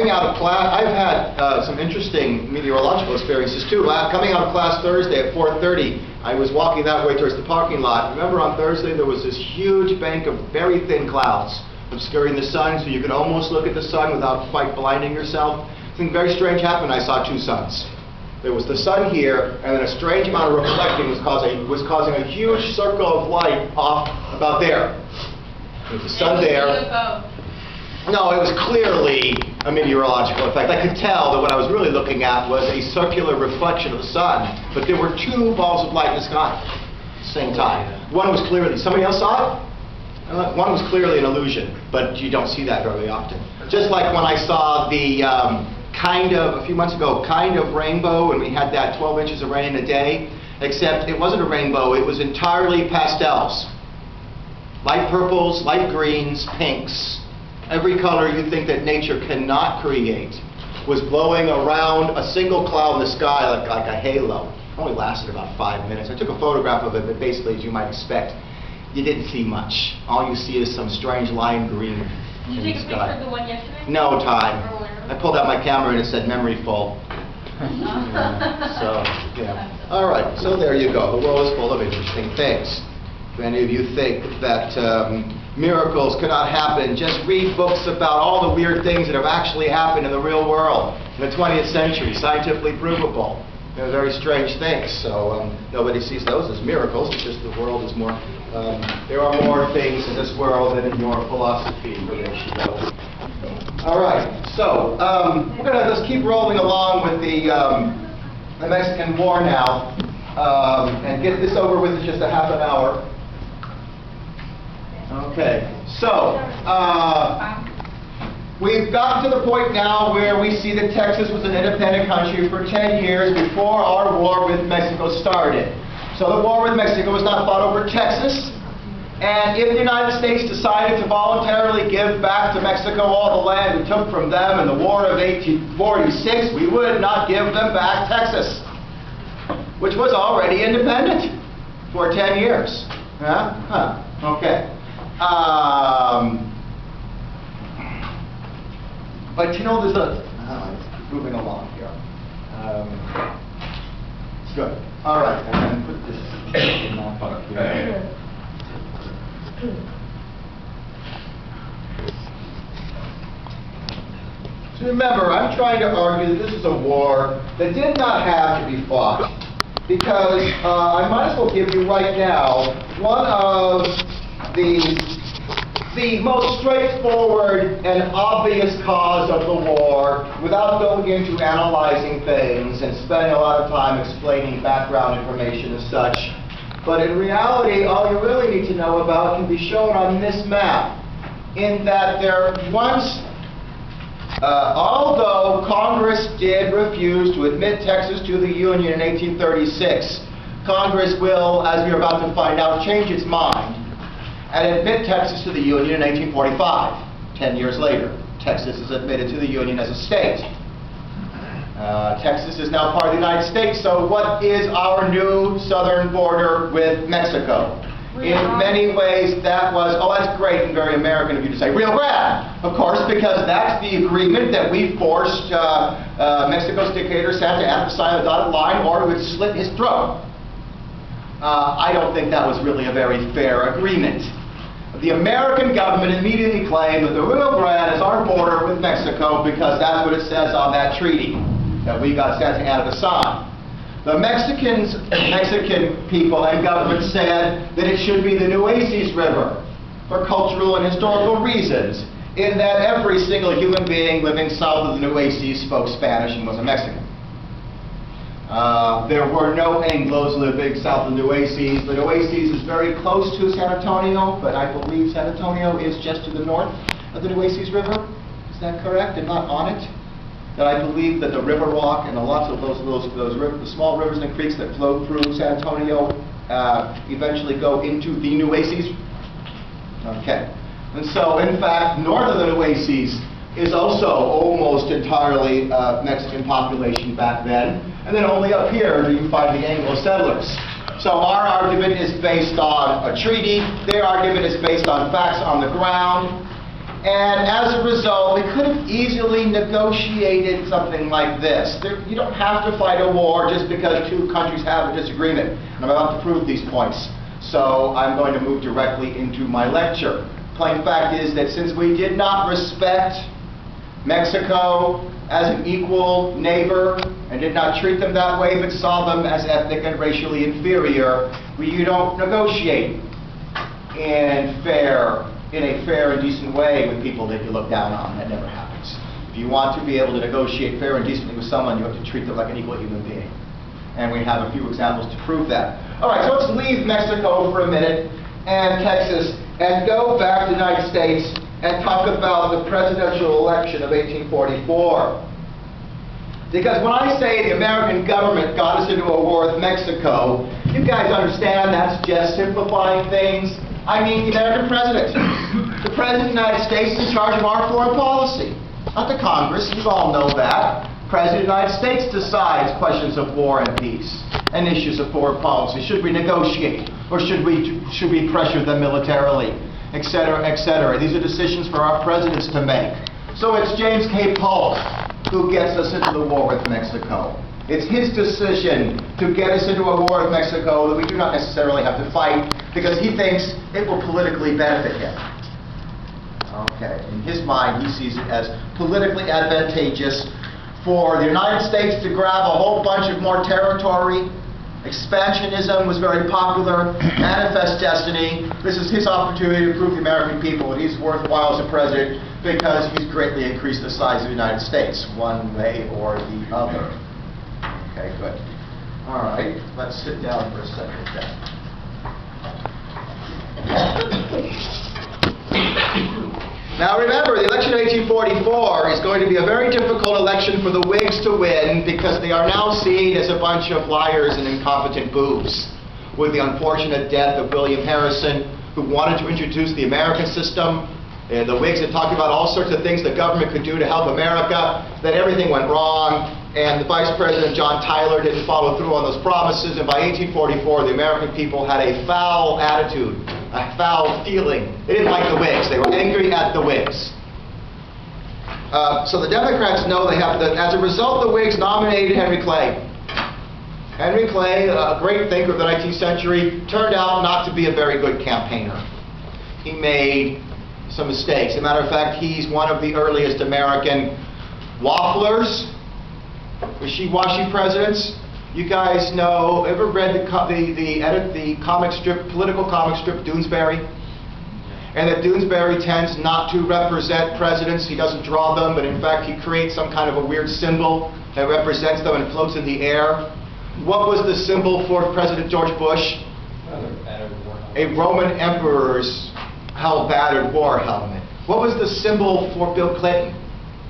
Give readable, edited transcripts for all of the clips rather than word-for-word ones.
coming out of class, I've had some interesting meteorological experiences too. Coming out of class Thursday at 4:30, I was walking that way towards the parking lot. Remember on Thursday there was this huge bank of very thin clouds obscuring the sun, so you could almost look at the sun without quite blinding yourself. Something very strange happened. I saw two suns. There was the sun here, and then a strange amount of reflecting was causing a huge circle of light off about there. There was the sun there. No, it was clearly a meteorological effect. I could tell that what I was really looking at was a circular reflection of the sun, but there were two balls of light in the sky at the same time. One was clearly, somebody else saw it? One was clearly an illusion, but you don't see that very often. Just like when I saw the a few months ago, kind of rainbow, and we had that 12 inches of rain in a day, except it wasn't a rainbow, it was entirely pastels. Light purples, light greens, pinks. Every color you think that nature cannot create was blowing around a single cloud in the sky like a halo. It only lasted about 5 minutes. I took a photograph of it, but basically, as you might expect, you didn't see much. All you see is some strange lime green in the sky. Did you take a picture of the one yesterday? No time. I pulled out my camera and it said memory full. All right, so there you go. The world is full of interesting things. If any of you think that miracles cannot happen, just read books about all the weird things that have actually happened in the real world in the 20th century, scientifically provable. They're very strange things, so nobody sees those as miracles. It's just the world is more, there are more things in this world than in your philosophy. All right, so we're going to just keep rolling along with the Mexican War now and get this over with in just a half an hour. Okay, so we've gotten to the point now where we see that Texas was an independent country for 10 years before our war with Mexico started. So the war with Mexico was not fought over Texas. And if the United States decided to voluntarily give back to Mexico all the land we took from them in the War of 1846, we would not give them back Texas, which was already independent for 10 years. Okay. But you know, there's it's moving along here. Good. All right, I'm going to put this map up here. So remember, I'm trying to argue that this is a war that did not have to be fought, because I might as well give you right now one of the most straightforward and obvious cause of the war, without going into analyzing things and spending a lot of time explaining background information and such. But in reality, all you really need to know about can be shown on this map, in that there once, although Congress did refuse to admit Texas to the Union in 1836, Congress will, as we're about to find out, change its mind and admit Texas to the Union in 1845. 10 years later, Texas is admitted to the Union as a state. Texas is now part of the United States, so what is our new southern border with Mexico? In many ways, that was, oh, that's great and very American of you to say, Rio Grande, of course, because that's the agreement that we forced Mexico's dictator Santa Anna to sign a dotted line, or we would slit his throat. I don't think that was really a very fair agreement. The American government immediately claimed that the Rio Grande is our border with Mexico because that's what it says on that treaty that we got Santa Anna to sign. The Mexican people and government said that it should be the Nueces River for cultural and historical reasons, in that every single human being living south of the Nueces spoke Spanish and was a Mexican. There were no Anglos living south of the Nueces. The Nueces is very close to San Antonio, but I believe San Antonio is just to the north of the Nueces River. Is that correct? And not on it? That I believe that the River Rock and lots of those the small rivers and creeks that flow through San Antonio eventually go into the Nueces. Okay. And so, in fact, north of the Nueces is also almost entirely Mexican population back then. And then only up here do you find the Anglo settlers. So our argument is based on a treaty. Their argument is based on facts on the ground. And as a result, we could have easily negotiated something like this. You don't have to fight a war just because two countries have a disagreement. And I'm about to prove these points. So I'm going to move directly into my lecture. Plain fact is that since we did not respect Mexico as an equal neighbor and did not treat them that way, but saw them as ethnic and racially inferior, you don't negotiate in a fair and decent way with people that you look down on. That never happens. If you want to be able to negotiate fair and decently with someone, you have to treat them like an equal human being. And we have a few examples to prove that. All right, so let's leave Mexico for a minute and Texas and go back to the United States and talk about the presidential election of 1844. Because when I say the American government got us into a war with Mexico, you guys understand that's just simplifying things. I mean the American president. The President of the United States is in charge of our foreign policy, not the Congress. You all know that. The President of the United States decides questions of war and peace and issues of foreign policy. Should we negotiate, or should we pressure them militarily, et cetera, et cetera. These are decisions for our presidents to make. So it's James K. Polk who gets us into the war with Mexico. It's his decision to get us into a war with Mexico that we do not necessarily have to fight because he thinks it will politically benefit him. Okay, in his mind, he sees it as politically advantageous for the United States to grab a whole bunch of more territory. Expansionism was very popular, manifest destiny. This is his opportunity to prove to the American people that he's worthwhile as a president because he's greatly increased the size of the United States, one way or the other. Okay, good. All right, let's sit down for a second then. Now remember, the election of 1844 is going to be a very difficult election for the Whigs to win because they are now seen as a bunch of liars and incompetent boobs. With the unfortunate death of William Harrison, who wanted to introduce the American system, the Whigs had talked about all sorts of things the government could do to help America, then everything went wrong, and the Vice President John Tyler didn't follow through on those promises, and by 1844 the American people had a foul attitude, a foul feeling. They didn't like the Whigs. They were angry at the Whigs. So the Democrats know they have to, as a result, the Whigs nominated Henry Clay. Henry Clay, a great thinker of the 19th century, turned out not to be a very good campaigner. He made some mistakes. As a matter of fact, he's one of the earliest American wafflers, wishy-washy presidents. You guys know, ever read the comic strip, political comic strip Doonesbury? And that Doonesbury tends not to represent presidents. He doesn't draw them, but in fact he creates some kind of a weird symbol that represents them and floats in the air. What was the symbol for President George Bush? A Roman emperor's battered war helmet. What was the symbol for Bill Clinton?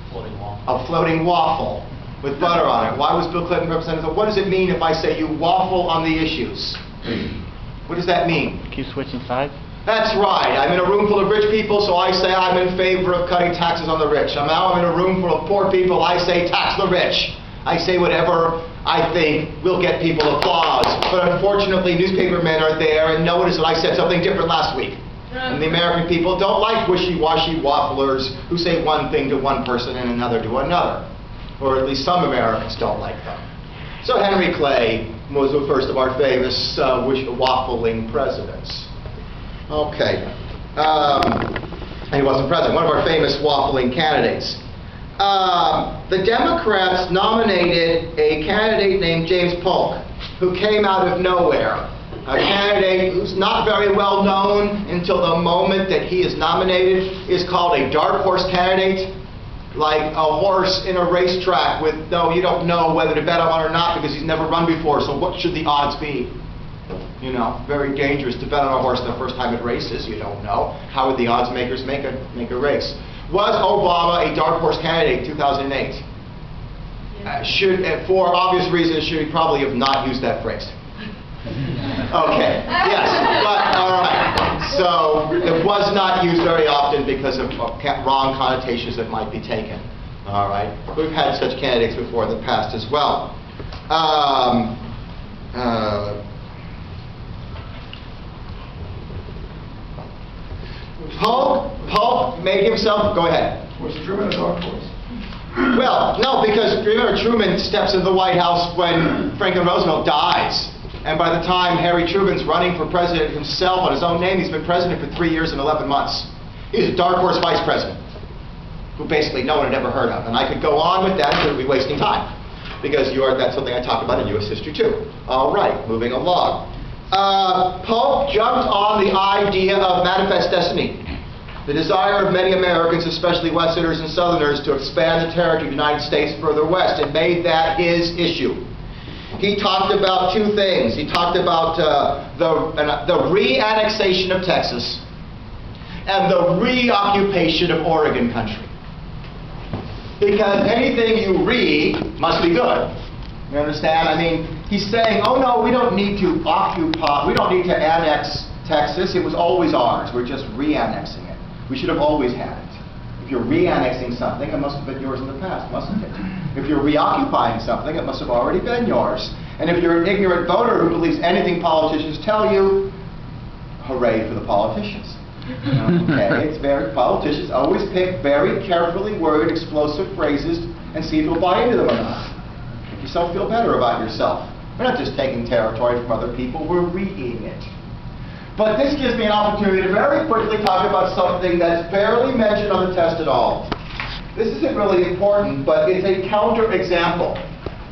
Floating waffle. A floating waffle with butter on it. Why was Bill Clinton represented? What does it mean if I say you waffle on the issues? What does that mean? Keep switching sides? That's right. I'm in a room full of rich people, so I say I'm in favor of cutting taxes on the rich. Now I'm in a room full of poor people, I say tax the rich. I say whatever I think will get people applause. But unfortunately, newspaper men are there and notice that I said something different last week. And the American people don't like wishy-washy wafflers who say one thing to one person and another to another. Or at least some Americans don't like them. So Henry Clay was the first of our famous waffling presidents. Okay. And he wasn't president. One of our famous waffling candidates. The Democrats nominated a candidate named James Polk, who came out of nowhere. A candidate who's not very well known until the moment that he is nominated, is called a dark horse candidate, like a horse in a racetrack with you don't know whether to bet on or not because he's never run before, so what should the odds be? You know, very dangerous to bet on a horse the first time it races. You don't know. How would the odds makers make a race? Was Obama a dark horse candidate in 2008? For obvious reasons, should he probably have not used that phrase? Okay, yes, but all right. So it was not used very often because of wrong connotations that might be taken. All right, we've had such candidates before in the past as well. Polk made himself, go ahead. Was Truman a dark horse? Well, no, because remember Truman steps into the White House when Franklin Roosevelt dies. And by the time Harry Truman's running for president himself on his own name, he's been president for 3 years and 11 months. He's a dark horse vice president, who basically no one had ever heard of. And I could go on with that, but we'd be wasting time. Because that's something I talk about in U.S. history too. All right, moving along. Polk jumped on the idea of manifest destiny. The desire of many Americans, especially Westerners and Southerners, to expand the territory of the United States further west, and made that his issue. He talked about two things. He talked about the re-annexation of Texas and the reoccupation of Oregon country. Because anything you must be good. You understand? I mean, he's saying, oh no, we don't need to occupy, we don't need to annex Texas. It was always ours. We're just re-annexing it. We should have always had it. If you're re-annexing something, it must have been yours in the past, mustn't it? If you're reoccupying something, it must have already been yours. And if you're an ignorant voter who believes anything politicians tell you, hooray for the politicians. Okay, politicians always pick very carefully worded, explosive phrases and see if you'll buy into them or not. Make yourself feel better about yourself. We're not just taking territory from other people, we're re-ing it. But this gives me an opportunity to very quickly talk about something that's barely mentioned on the test at all. This isn't really important, but it's a counter-example.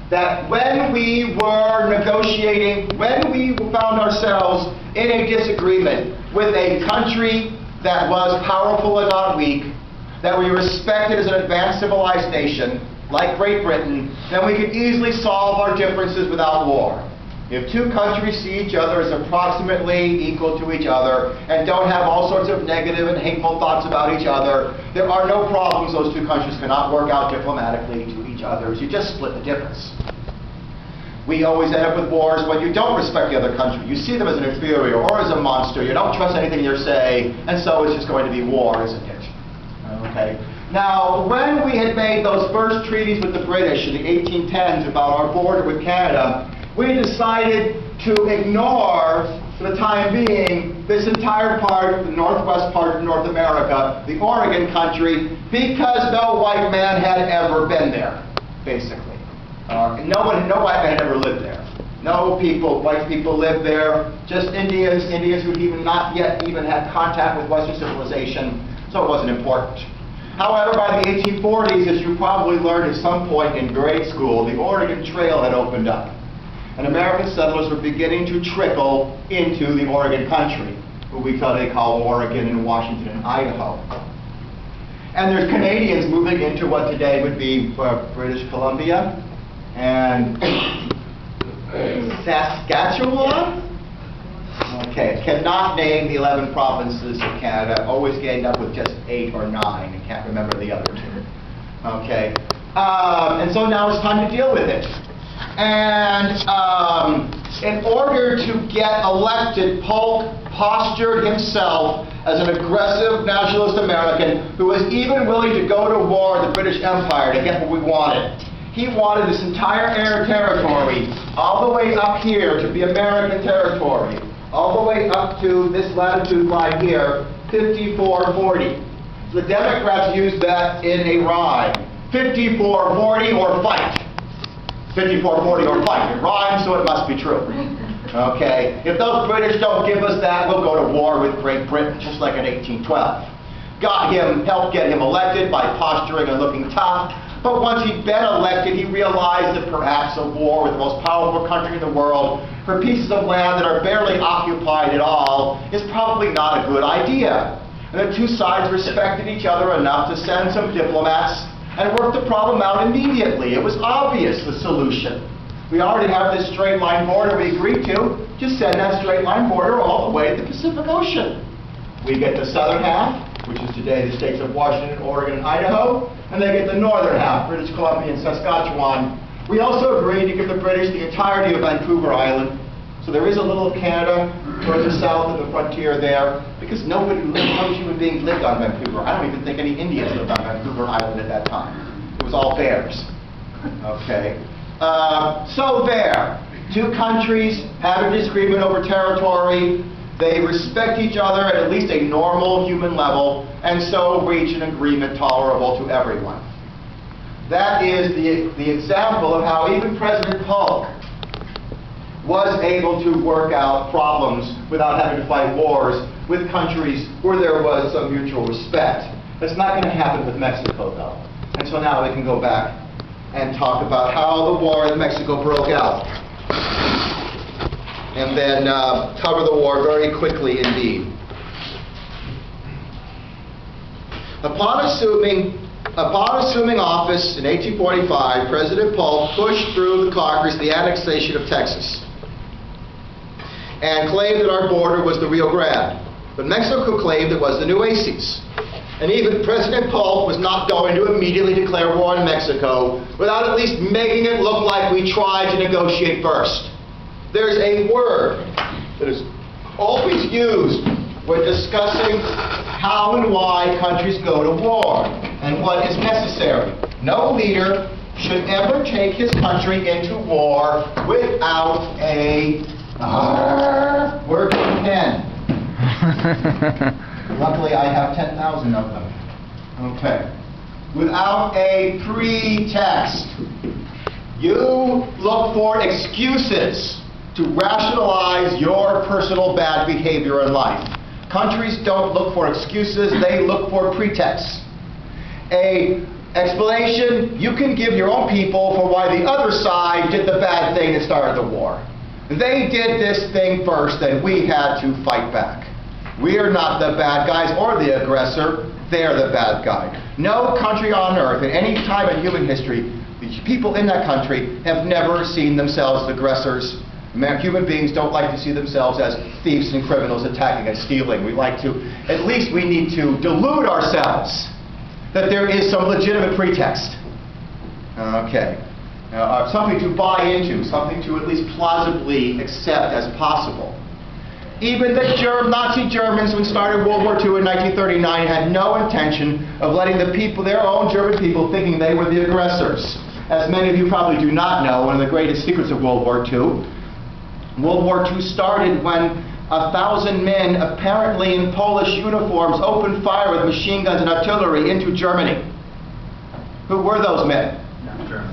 That when we were negotiating, when we found ourselves in a disagreement with a country that was powerful and not weak, that we respected as an advanced civilized nation, like Great Britain, then we could easily solve our differences without war. If two countries see each other as approximately equal to each other and don't have all sorts of negative and hateful thoughts about each other, there are no problems. Those two countries cannot work out diplomatically to each other. You just split the difference. We always end up with wars when you don't respect the other country. You see them as an inferior or as a monster. You don't trust anything they say, and so it's just going to be war, isn't it? Okay. Now, when we had made those first treaties with the British in the 1810s about our border with Canada, we decided to ignore, for the time being, this entire part, the northwest part of North America, the Oregon country, because no white man had ever been there, basically. No white man had ever lived there. No white people lived there, just Indians who even not yet even had contact with Western civilization, so it wasn't important. However, by the 1840s, as you probably learned at some point in grade school, the Oregon Trail had opened up. And American settlers were beginning to trickle into the Oregon country, what we call Oregon and Washington and Idaho. And there's Canadians moving into what today would be British Columbia and Saskatchewan? Okay, cannot name the 11 provinces of Canada, always end up with just 8 or 9, and can't remember the other two. Okay, and so now it's time to deal with it. And in order to get elected, Polk postured himself as an aggressive nationalist American who was even willing to go to war with the British Empire to get what we wanted. He wanted this entire air territory, all the way up here, to be American territory, all the way up to this latitude line here, 5440. The Democrats used that in a rhyme, 5440 or fight. 5440 or fight. It rhymes, so it must be true. Okay? If those British don't give us that, we'll go to war with Great Britain, just like in 1812. Helped get him elected by posturing and looking tough. But once he'd been elected, he realized that perhaps a war with the most powerful country in the world for pieces of land that are barely occupied at all is probably not a good idea. And the two sides respected each other enough to send some diplomats and work the problem out immediately. It was obvious, the solution. We already have this straight line border we agreed to. Just send that straight line border all the way to the Pacific Ocean. We get the southern half, which is today the states of Washington, Oregon, and Idaho, and they get the northern half, British Columbia and Saskatchewan. We also agreed to give the British the entirety of Vancouver Island. So there is a little Canada towards the south of the frontier there, because no human beings lived on Vancouver. I don't even think any Indians lived on Vancouver Island at that time. It was all bears. Okay. So there. Two countries had a disagreement over territory. they respect each other at least a normal human level, and so reach an agreement tolerable to everyone. That is the example of how even President Polk was able to work out problems without having to fight wars with countries where there was some mutual respect. That's not going to happen with Mexico, though. And so now we can go back and talk about how the war in Mexico broke out. And then cover the war very quickly indeed. Upon assuming office in 1845, President Polk pushed through the Congress the annexation of Texas and claimed that our border was the Rio Grande. But Mexico claimed it was the Nueces. And even President Polk was not going to immediately declare war on Mexico without at least making it look like we tried to negotiate first. There's a word that is always used when discussing how and why countries go to war and what is necessary. No leader should ever take his country into war without a working pen. Luckily, I have 10,000 of them. Okay. Without a pretext. You look for excuses to rationalize your personal bad behavior in life. Countries don't look for excuses, they look for pretexts. A explanation you can give your own people for why the other side did the bad thing that started the war. They did this thing first and we had to fight back. We are not the bad guys or the aggressor, they're the bad guy. No country on earth at any time in human history, the people in that country have never seen themselves as aggressors. Human beings don't like to see themselves as thieves and criminals attacking and stealing. We like to, at least we need to delude ourselves that there is some legitimate pretext. Okay. Something to buy into, something to at least plausibly accept as possible. Even the Nazi Germans, when started World War II in 1939, had no intention of letting the people, their own German people, thinking they were the aggressors. As many of you probably do not know, one of the greatest secrets of World War II, World War II started when 1,000 men, apparently in Polish uniforms, opened fire with machine guns and artillery into Germany. Who were those men?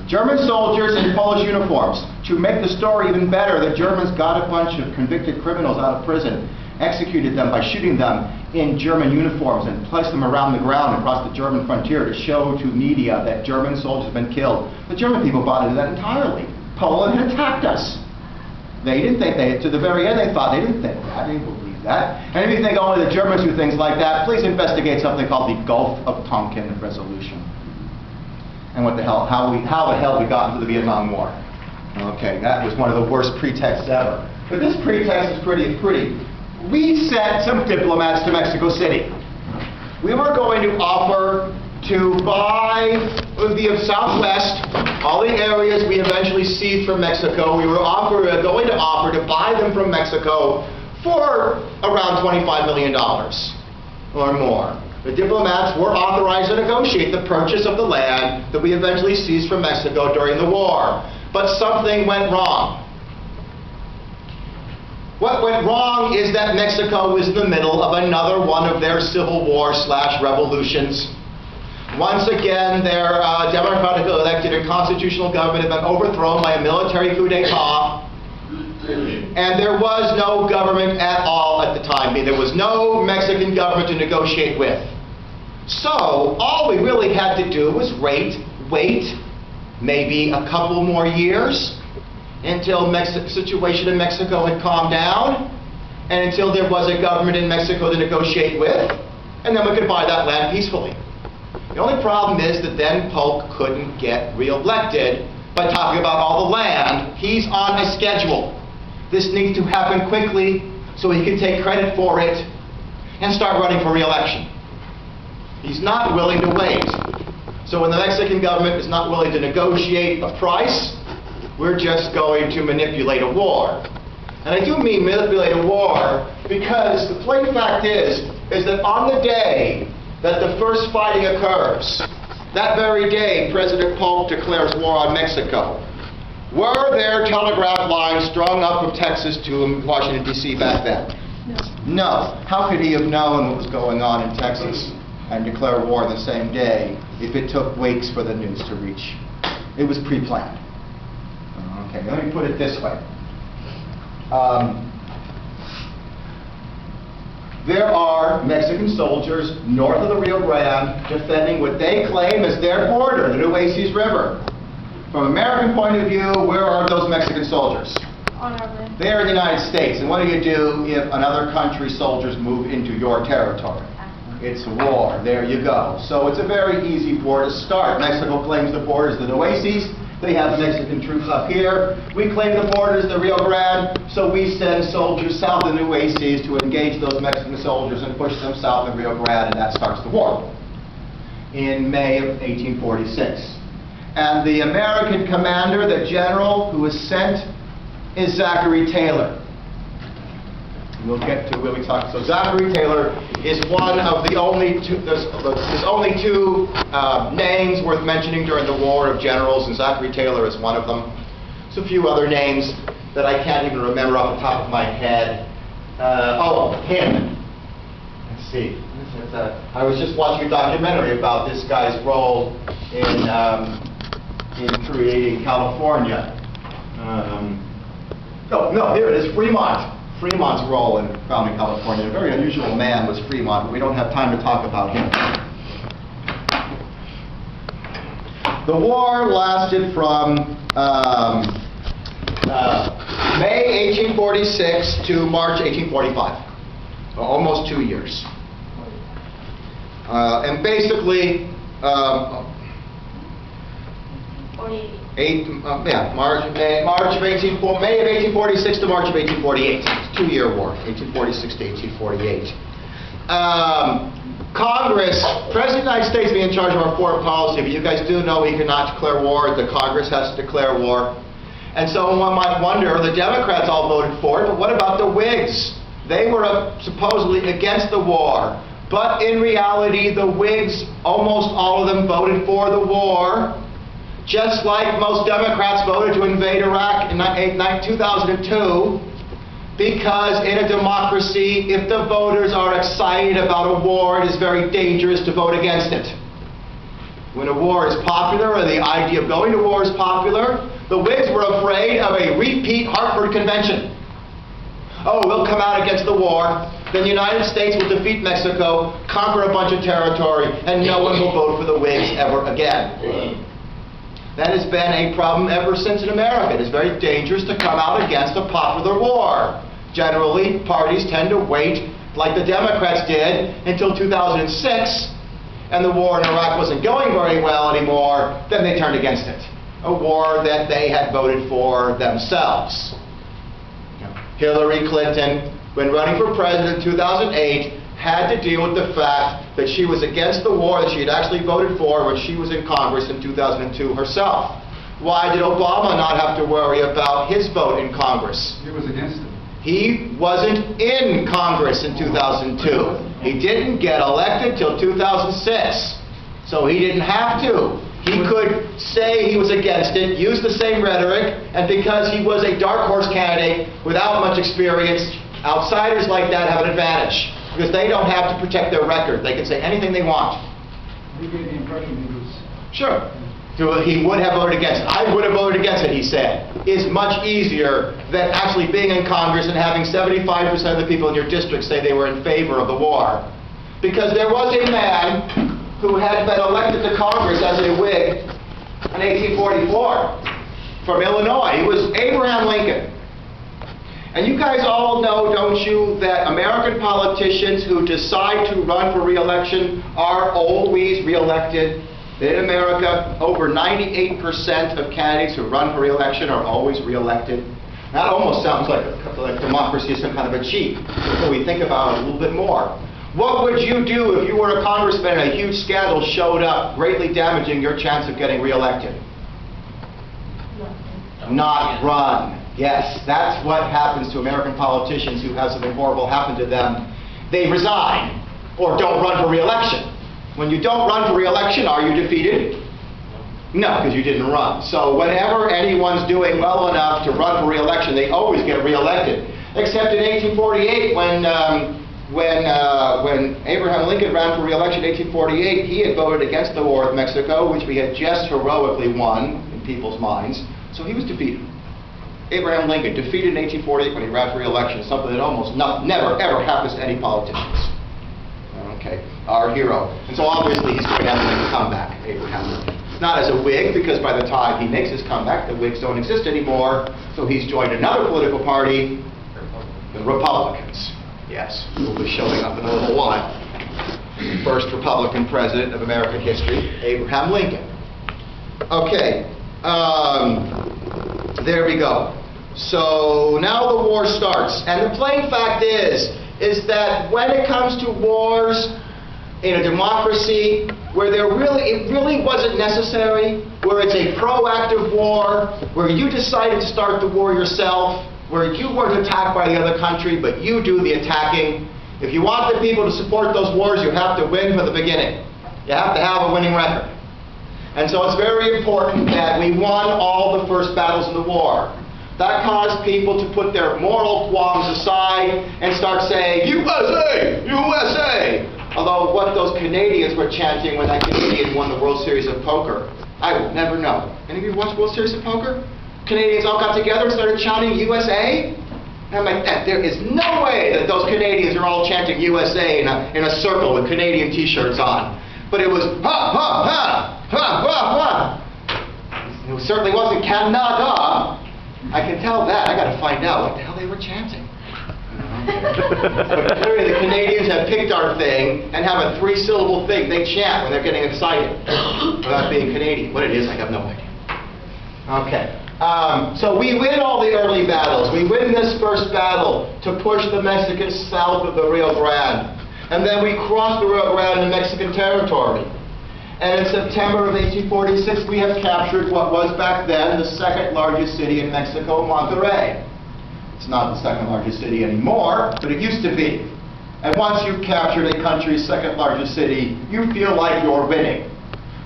German soldiers in Polish uniforms. To make the story even better, the Germans got a bunch of convicted criminals out of prison, executed them by shooting them in German uniforms and placed them around the ground across the German frontier to show to media that German soldiers had been killed. The German people bought into that entirely. Poland had attacked us. They didn't think to the very end they thought, they didn't think that, they didn't believe that. And if you think only the Germans do things like that, please investigate something called the Gulf of Tonkin Resolution. And what the hell, how the hell we got into the Vietnam War. Okay, that was one of the worst pretexts ever. But this pretext is pretty. We sent some diplomats to Mexico City. We were going to offer to buy the Southwest, all the areas we eventually seized from Mexico. We were going to offer to buy them from Mexico for around $25 million or more. The diplomats were authorized to negotiate the purchase of the land that we eventually seized from Mexico during the war. But something went wrong. What went wrong is that Mexico was in the middle of another one of their civil war / revolutions. Once again, their democratically elected and constitutional government had been overthrown by a military coup d'etat. And there was no government at all at the time. There was no Mexican government to negotiate with. So, all we really had to do was wait maybe a couple more years until the situation in Mexico had calmed down and until there was a government in Mexico to negotiate with, and then we could buy that land peacefully. The only problem is that then Polk couldn't get re-elected by talking about all the land. He's on a schedule. This needs to happen quickly so he can take credit for it and start running for re-election. He's not willing to wait. So when the Mexican government is not willing to negotiate a price, we're just going to manipulate a war. And I do mean manipulate a war because the plain fact is that on the day that the first fighting occurs, that very day President Polk declares war on Mexico. Were there telegraph lines strung up from Texas to Washington, D.C. back then? No. How could he have known what was going on in Texas and declare war the same day if it took weeks for the news to reach? It was pre-planned. Okay, let me put it this way. There are Mexican soldiers north of the Rio Grande defending what they claim is their border, the Nueces River. From an American point of view, where are those Mexican soldiers? On our land. They're in the United States. And what do you do if another country's soldiers move into your territory? It's a war. There you go. So it's a very easy war to start. Mexico claims the border is the Nueces. They have Mexican troops up here. We claim the border is the Rio Grande, so we send soldiers south of the Nueces to engage those Mexican soldiers and push them south of the Rio Grande, and that starts the war in May of 1846. And the American commander, the general who is sent, is Zachary Taylor. We'll get to where we talk. So Zachary Taylor is one of the only two, there's only two names worth mentioning during the war of generals, and Zachary Taylor is one of them. There's a few other names that I can't even remember off the top of my head. Him. Let's see. I was just watching a documentary about this guy's role in creating California. Here it is, Fremont. Fremont's role in founding California. A very unusual man was Fremont, but we don't have time to talk about him. The war lasted from May 1846 to March 1845, so almost 2 years. And basically, May of 1846 to March of 1848. It's a 2-year war, 1846 to 1848. Congress, President of the United States being in charge of our foreign policy, but you guys do know he cannot declare war. The Congress has to declare war. And so one might wonder, the Democrats all voted for it, but what about the Whigs? They were supposedly against the war. But in reality, the Whigs, almost all of them voted for the war. Just like most Democrats voted to invade Iraq in 2002, because in a democracy, if the voters are excited about a war, it is very dangerous to vote against it. When a war is popular, or the idea of going to war is popular, the Whigs were afraid of a repeat Hartford Convention. Oh, we'll come out against the war, then the United States will defeat Mexico, conquer a bunch of territory, and no one will vote for the Whigs ever again. That has been a problem ever since in America. It is very dangerous to come out against a popular war. Generally, parties tend to wait, like the Democrats did, until 2006, and the war in Iraq wasn't going very well anymore, then they turned against it. A war that they had voted for themselves. Hillary Clinton, when running for president in 2008, had to deal with the fact that she was against the war that she had actually voted for when she was in Congress in 2002 herself. Why did Obama not have to worry about his vote in Congress? He was against it. He wasn't in Congress in 2002. He didn't get elected till 2006. So he didn't have to. He could say he was against it, use the same rhetoric, and because he was a dark horse candidate without much experience, outsiders like that have an advantage. Because they don't have to protect their record. They can say anything they want. He gave the impression he was... Sure. So he would have voted against it. I would have voted against it, he said. Is much easier than actually being in Congress and having 75% of the people in your district say they were in favor of the war. Because there was a man who had been elected to Congress as a Whig in 1844 from Illinois. He was Abraham Lincoln. And you guys all know, don't you, that American politicians who decide to run for re-election are always re-elected. In America, over 98% of candidates who run for re-election are always re-elected. That almost sounds like democracy is some kind of a cheat. So we think about it a little bit more. What would you do if you were a congressman and a huge scandal showed up, greatly damaging your chance of getting re-elected? Not run. Yes, that's what happens to American politicians who have something horrible happen to them. They resign or don't run for re-election. When you don't run for re-election, are you defeated? No, because you didn't run. So whenever anyone's doing well enough to run for re-election, they always get re-elected. Except in 1848, when Abraham Lincoln ran for re-election in 1848, he had voted against the war with Mexico, which we had just heroically won in people's minds. So he was defeated. Abraham Lincoln defeated in 1848 when he ran for re-election, something that almost never ever happens to any politicians. Okay, our hero. And so obviously he's going to have to make a comeback, Abraham Lincoln. Not as a Whig, because by the time he makes his comeback, the Whigs don't exist anymore. So he's joined another political party, the Republicans. Yes, who will be showing up in a little while. First Republican president of American history, Abraham Lincoln. Okay, there we go. So now the war starts. And the plain fact is that when it comes to wars in a democracy where it really wasn't necessary, where it's a proactive war, where you decided to start the war yourself, where you weren't attacked by the other country, but you do the attacking. If you want the people to support those wars, you have to win from the beginning. You have to have a winning record. And so it's very important that we won all the first battles in the war. That caused people to put their moral qualms aside and start saying, USA! USA! Although what those Canadians were chanting when that Canadian won the World Series of Poker, I will never know. Any of you watch World Series of Poker? Canadians all got together and started chanting USA? And I'm like, there is no way that those Canadians are all chanting USA in a circle with Canadian t-shirts on. But it was ha, ha, ha, ha, ha, ha. It certainly wasn't Canada. I can tell that. I got to find out what the hell they were chanting. But clearly the Canadians have picked our thing and have a 3-syllable thing they chant when they're getting excited about being Canadian. What it is, I have no idea. Okay. So we win all the early battles. We win this first battle to push the Mexicans south of the Rio Grande. And then we cross the Rio Grande into Mexican territory. And in September of 1846, we have captured what was back then the second largest city in Mexico, Monterrey. It's not the second largest city anymore, but it used to be. And once you've captured a country's second largest city, you feel like you're winning.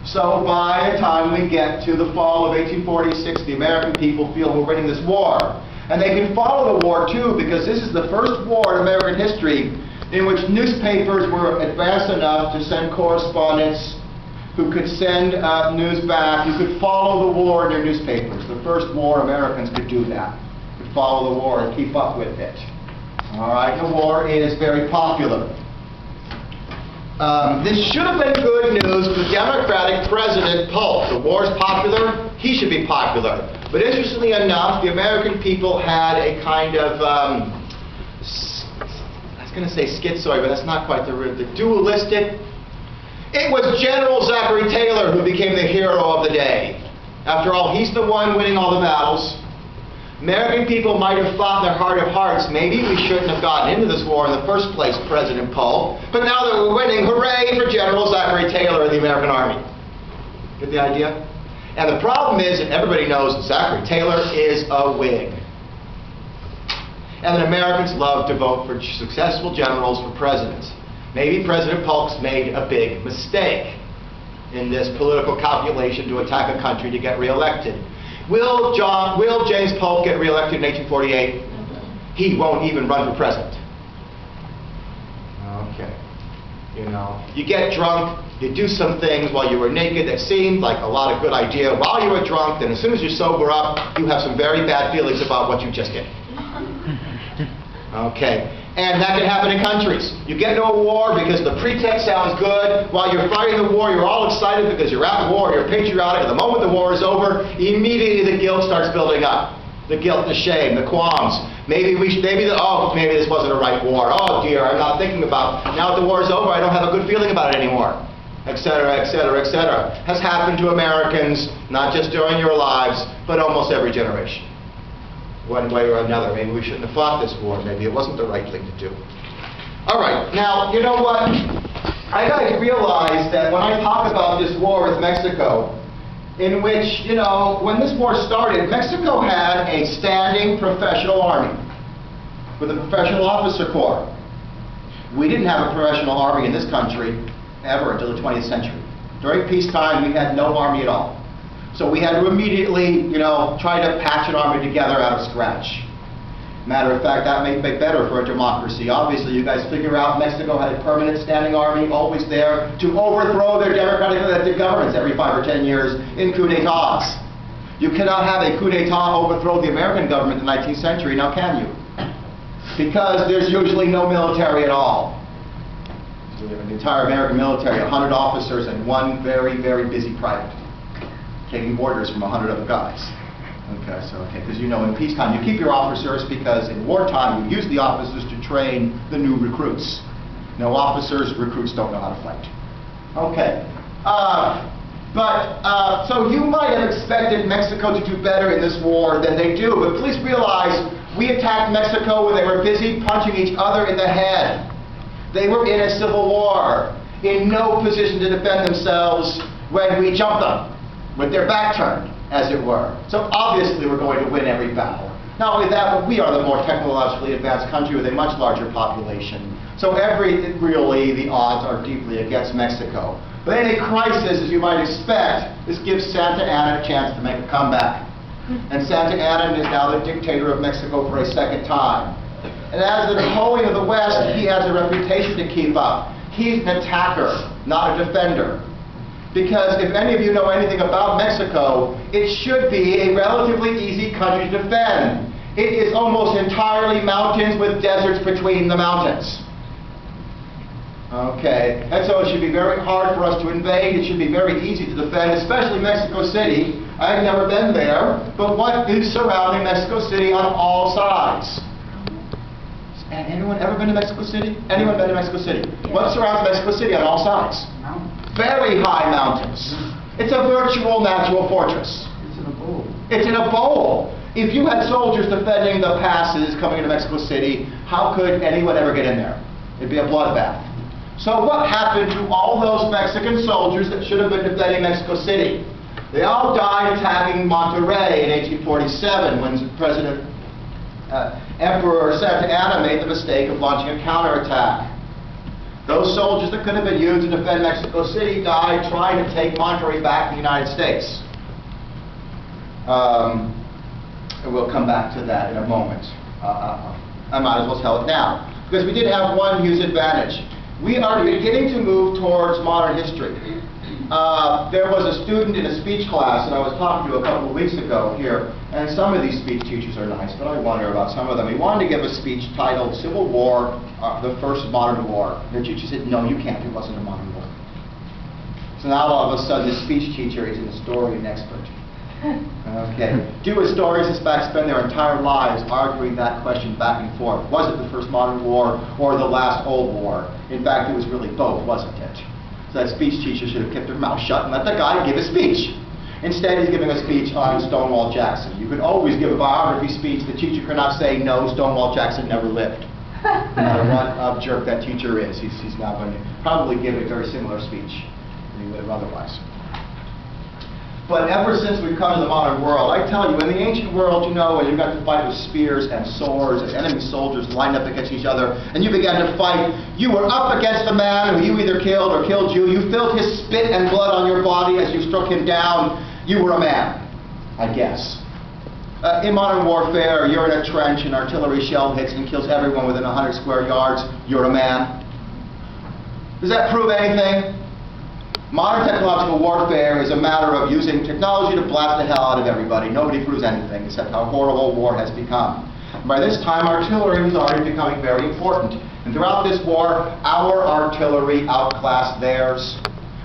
So by the time we get to the fall of 1846, the American people feel we're winning this war. And they can follow the war too, because this is the first war in American history in which newspapers were advanced enough to send correspondents who could send news back. You could follow the war in your newspapers. The first war, Americans could do that. Could follow the war and keep up with it. All right, the war is very popular. This should have been good news for the Democratic President Polk. The war's popular, he should be popular. But interestingly enough, the American people had a kind of, I was going to say schizoid, but that's not quite the word, the dualistic. It was General Zachary Taylor who became the hero of the day. After all, he's the one winning all the battles. American people might have thought in their heart of hearts, maybe we shouldn't have gotten into this war in the first place, President Polk. But now that we're winning, hooray for General Zachary Taylor and the American Army. Get the idea? And the problem is, and everybody knows, Zachary Taylor is a Whig. And that Americans love to vote for successful generals for presidents. Maybe President Polk's made a big mistake in this political calculation to attack a country to get reelected. Will James Polk get reelected in 1848? He won't even run for president. Okay. You know, you get drunk, you do some things while you were naked that seemed like a lot of good idea while you were drunk, then as soon as you sober up, you have some very bad feelings about what you just did. Okay. And that can happen in countries. You get into a war because the pretext sounds good. While you're fighting the war, you're all excited because you're at war, you're patriotic. And the moment the war is over, immediately the guilt starts building up. The guilt, the shame, the qualms. Maybe this wasn't a right war. Oh dear, I'm not thinking about it. Now that the war is over, I don't have a good feeling about it anymore. Etc., etc., etc. Has happened to Americans, not just during your lives, but almost every generation. One way or another. Maybe we shouldn't have fought this war. Maybe it wasn't the right thing to do. All right. Now, you know what? I got to realize that when I talk about this war with Mexico, in which, you know, when this war started, Mexico had a standing professional army with a professional officer corps. We didn't have a professional army in this country ever until the 20th century. During peacetime, we had no army at all. So we had to immediately, you know, try to patch an army together out of scratch. Matter of fact, that may be better for a democracy. Obviously, you guys figure out Mexico had a permanent standing army, always there, to overthrow their democratically elected governments every 5 or 10 years in coup d'etats. You cannot have a coup d'etat overthrow the American government in the 19th century, now can you? Because there's usually no military at all. So we have the entire American military, 100 officers and one very, very busy private, taking orders from 100 other guys. Okay, because you know in peacetime you keep your officers because in wartime you use the officers to train the new recruits. No officers, recruits don't know how to fight. Okay. So you might have expected Mexico to do better in this war than they do, but please realize we attacked Mexico when they were busy punching each other in the head. They were in a civil war, in no position to defend themselves when we jumped them, with their back turned, as it were. So obviously we're going to win every battle. Not only that, but we are the more technologically advanced country with a much larger population. So really the odds are deeply against Mexico. But in a crisis, as you might expect, this gives Santa Anna a chance to make a comeback. And Santa Anna is now the dictator of Mexico for a second time. And as the Napoleon of the West, he has a reputation to keep up. He's an attacker, not a defender. Because if any of you know anything about Mexico, it should be a relatively easy country to defend. It is almost entirely mountains with deserts between the mountains. Okay, and so it should be very hard for us to invade. It should be very easy to defend, especially Mexico City. I've never been there, but what is surrounding Mexico City on all sides? And anyone ever been to Mexico City? Anyone been to Mexico City? Yeah. What surrounds Mexico City on all sides? Very high mountains. It's a virtual natural fortress. It's in a bowl. It's in a bowl. If you had soldiers defending the passes coming into Mexico City, how could anyone ever get in there? It'd be a bloodbath. So what happened to all those Mexican soldiers that should have been defending Mexico City? They all died attacking Monterrey in 1847 when Emperor Santa Anna made the mistake of launching a counterattack. Those soldiers that could have been used to defend Mexico City died trying to take Monterrey back to the United States. We'll come back to that in a moment. I might as well tell it now, because we did have one huge advantage. We are beginning to move towards modern history. There was a student in a speech class that I was talking to a couple of weeks ago here, and some of these speech teachers are nice, but I wonder about some of them. He wanted to give a speech titled Civil War, the First Modern War. And the teacher said, no, you can't, it wasn't a modern war. So now all of a sudden the speech teacher is an historian expert. Okay. Do historians in fact spend their entire lives arguing that question back and forth? Was it the first modern war or the last old war? In fact, it was really both, wasn't it? So that speech teacher should have kept her mouth shut and let the guy give a speech. Instead, he's giving a speech on Stonewall Jackson. You could always give a biography speech. The teacher could not say, no, Stonewall Jackson never lived. No matter what jerk that teacher is, he's now going to probably give a very similar speech than he would have otherwise. But ever since we've come to the modern world, I tell you, in the ancient world, you know, when you got to fight with spears and swords and enemy soldiers lined up against each other, and you began to fight, you were up against a man who you either killed or killed you. You felt his spit and blood on your body as you struck him down. You were a man, I guess. In modern warfare, you're in a trench and artillery shell hits and kills everyone within 100 square yards. You're a man. Does that prove anything? Modern technological warfare is a matter of using technology to blast the hell out of everybody. Nobody proves anything except how horrible war has become. And by this time, artillery was already becoming very important. And throughout this war, our artillery outclassed theirs.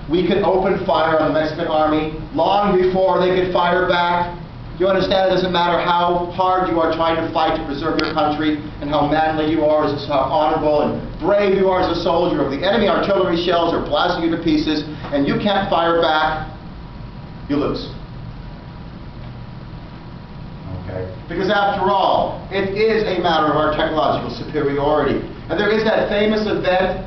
We could open fire on the Mexican army long before they could fire back. You understand it doesn't matter how hard you are trying to fight to preserve your country and how manly you are, how honorable and brave you are as a soldier. If the enemy artillery shells are blasting you to pieces and you can't fire back, you lose. Okay? Because after all, it is a matter of our technological superiority. And there is that famous event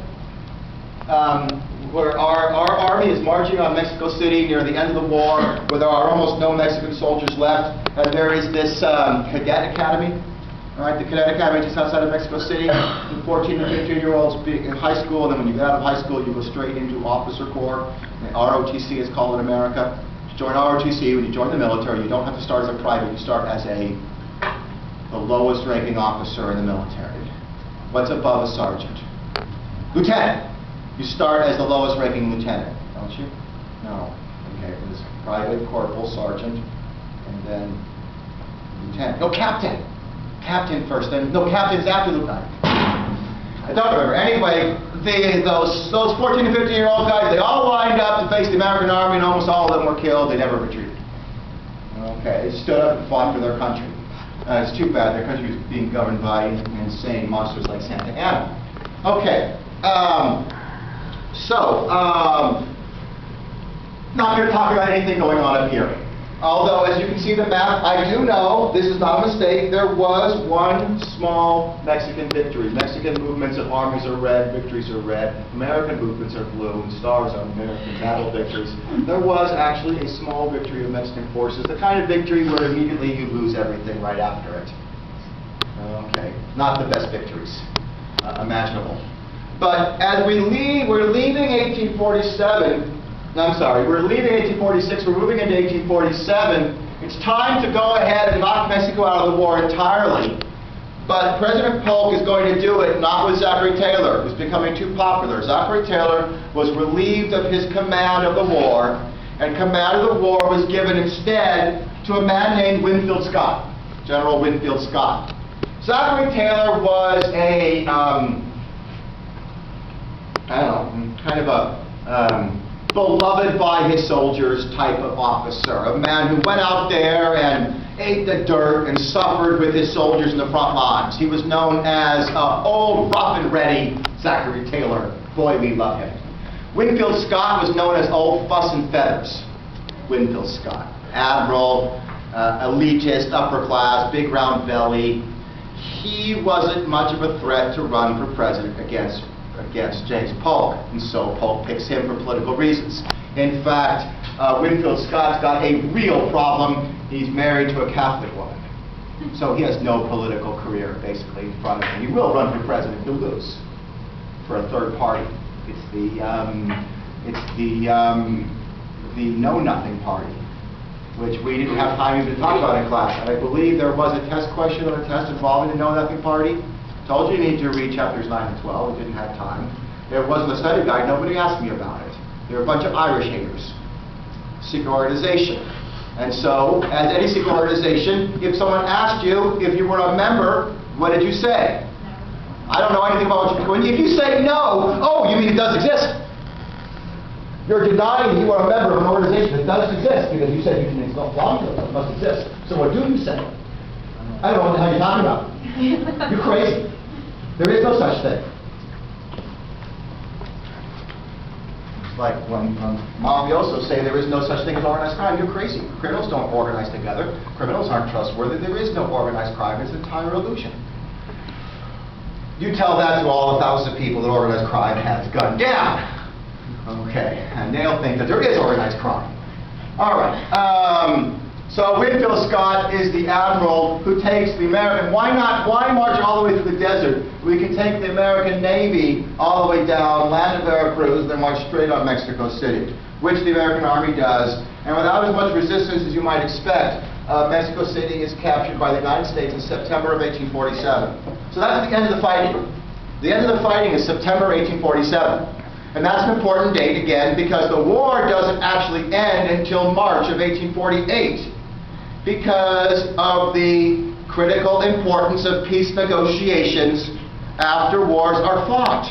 where our army is marching on Mexico City near the end of the war, where there are almost no Mexican soldiers left, and there is this cadet academy, all right, the cadet academy just outside of Mexico City, and 14 and 15-year-olds in high school, and then when you get out of high school, you go straight into officer corps. ROTC is called in America. To join ROTC, when you join the military, you don't have to start as a private, you start as a the lowest ranking officer in the military. What's above a sergeant? Lieutenant. You start as the lowest ranking lieutenant, don't you? No. Okay, it was private, corporal, sergeant, and then lieutenant. No, captain. Captain first, then, no, captain's after lieutenant. I don't remember. Anyway, those 14 to 15-year-old guys, they all lined up to face the American Army, and almost all of them were killed. They never retreated. Okay, they stood up and fought for their country. It's too bad. Their country was being governed by insane monsters like Santa Anna. Okay, not going to talk about anything going on up here. Although, as you can see the map, I do know, this is not a mistake, there was one small Mexican victory. Mexican movements of armies are red, victories are red. American movements are blue, and stars are American battle victories. There was actually a small victory of Mexican forces, the kind of victory where immediately you lose everything right after it. Okay, not the best victories imaginable. But as we're leaving 1847, we're leaving 1846, we're moving into 1847. It's time to go ahead and knock Mexico out of the war entirely. But President Polk is going to do it not with Zachary Taylor, who's becoming too popular. Zachary Taylor was relieved of his command of the war, and command of the war was given instead to a man named Winfield Scott, General Winfield Scott. Zachary Taylor was a, kind of a beloved by his soldiers type of officer, a man who went out there and ate the dirt and suffered with his soldiers in the front lines. He was known as Old Rough and Ready Zachary Taylor. Boy, we love him. Winfield Scott was known as Old Fuss and Feathers. Winfield Scott. Admiral, elitist, upper class, big round belly. He wasn't much of a threat to run for president against James Polk, and so Polk picks him for political reasons. In fact, Winfield Scott's got a real problem. He's married to a Catholic woman, so he has no political career basically in front of him. He will run for president, he'll lose for a third party. It's the know-nothing party, which we didn't have time even to talk about in class. And I believe there was a test question on a test involving the know-nothing party. Told you need to read chapters 9 and 12. We didn't have time. There wasn't a study guide. Nobody asked me about it. They were a bunch of Irish haters. Secret organization. And so, as any secret organization, if someone asked you if you were a member, what did you say? I don't know anything about what you're doing. If you say no, oh, you mean it does exist? You're denying you are a member of an organization that does exist because you said you didn't belong to it. It must exist. So what do you say? I don't know what the hell you're talking about. You're crazy. There is no such thing. It's like when mafiosos say there is no such thing as organized crime. You're crazy. Criminals don't organize together. Criminals aren't trustworthy. There is no organized crime. It's an entire illusion. You tell that to all the thousands of people that organized crime has gunned down. Okay, and they'll think that there is organized crime. All right. So Winfield Scott is the admiral who takes the American. Why march all the way through the desert? We can take the American Navy all the way down, land at Veracruz, then march straight on Mexico City, which the American Army does. And without as much resistance as you might expect, Mexico City is captured by the United States in September of 1847. So that's the end of the fighting. The end of the fighting is September 1847. And that's an important date, again, because the war doesn't actually end until March of 1848 because of the critical importance of peace negotiations after wars are fought.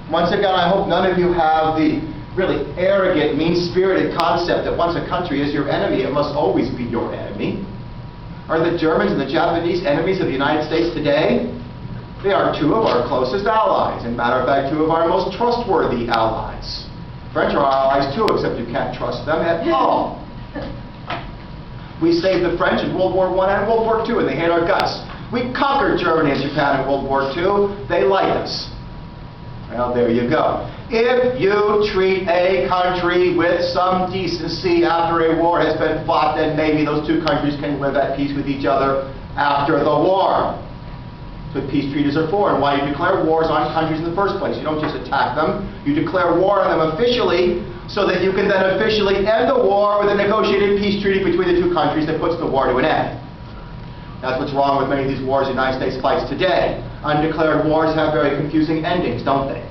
Once again, I hope none of you have the really arrogant, mean-spirited concept that once a country is your enemy, it must always be your enemy. Are the Germans and the Japanese enemies of the United States today? They are two of our closest allies. In matter of fact, two of our most trustworthy allies. French are our allies too, except you can't trust them at all. We saved the French in World War I and World War II, and they hate our guts. We conquered Germany and Japan in World War II. They like us. Well, there you go. If you treat a country with some decency after a war has been fought, then maybe those two countries can live at peace with each other after the war. That's what peace treaties are for, and why you declare wars on countries in the first place. You don't just attack them. You declare war on them officially, so that you can then officially end the war with a negotiated peace treaty between the two countries that puts the war to an end. That's what's wrong with many of these wars the United States fights today. Undeclared wars have very confusing endings, don't they?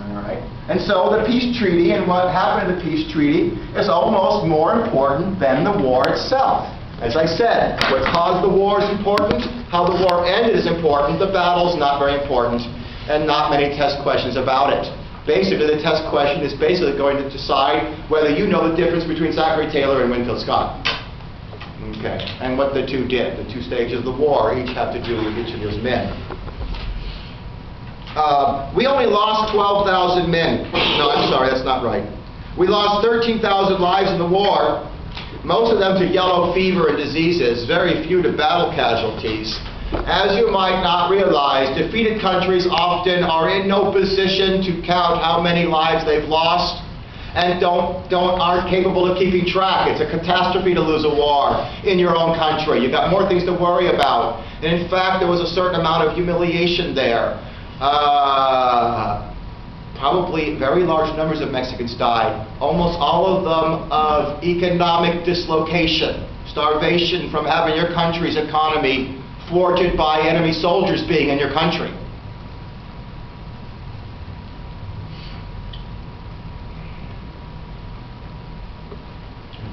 All right. And so the peace treaty and what happened in the peace treaty is almost more important than the war itself. As I said, what caused the war is important, how the war ended is important, the battle's not very important, and not many test questions about it. Basically, the test question is basically going to decide whether you know the difference between Zachary Taylor and Winfield Scott. Okay, and what the two did, the two stages of the war, each have to do with each of those men. We only lost 12,000 men. No, I'm sorry, that's not right. We lost 13,000 lives in the war, most of them to yellow fever and diseases, very few to battle casualties. As you might not realize, defeated countries often are in no position to count how many lives they've lost, and aren't capable of keeping track. It's a catastrophe to lose a war in your own country. You've got more things to worry about. And in fact, there was a certain amount of humiliation there. Probably very large numbers of Mexicans died. Almost all of them of economic dislocation, starvation from having your country's economy thwarted by enemy soldiers being in your country.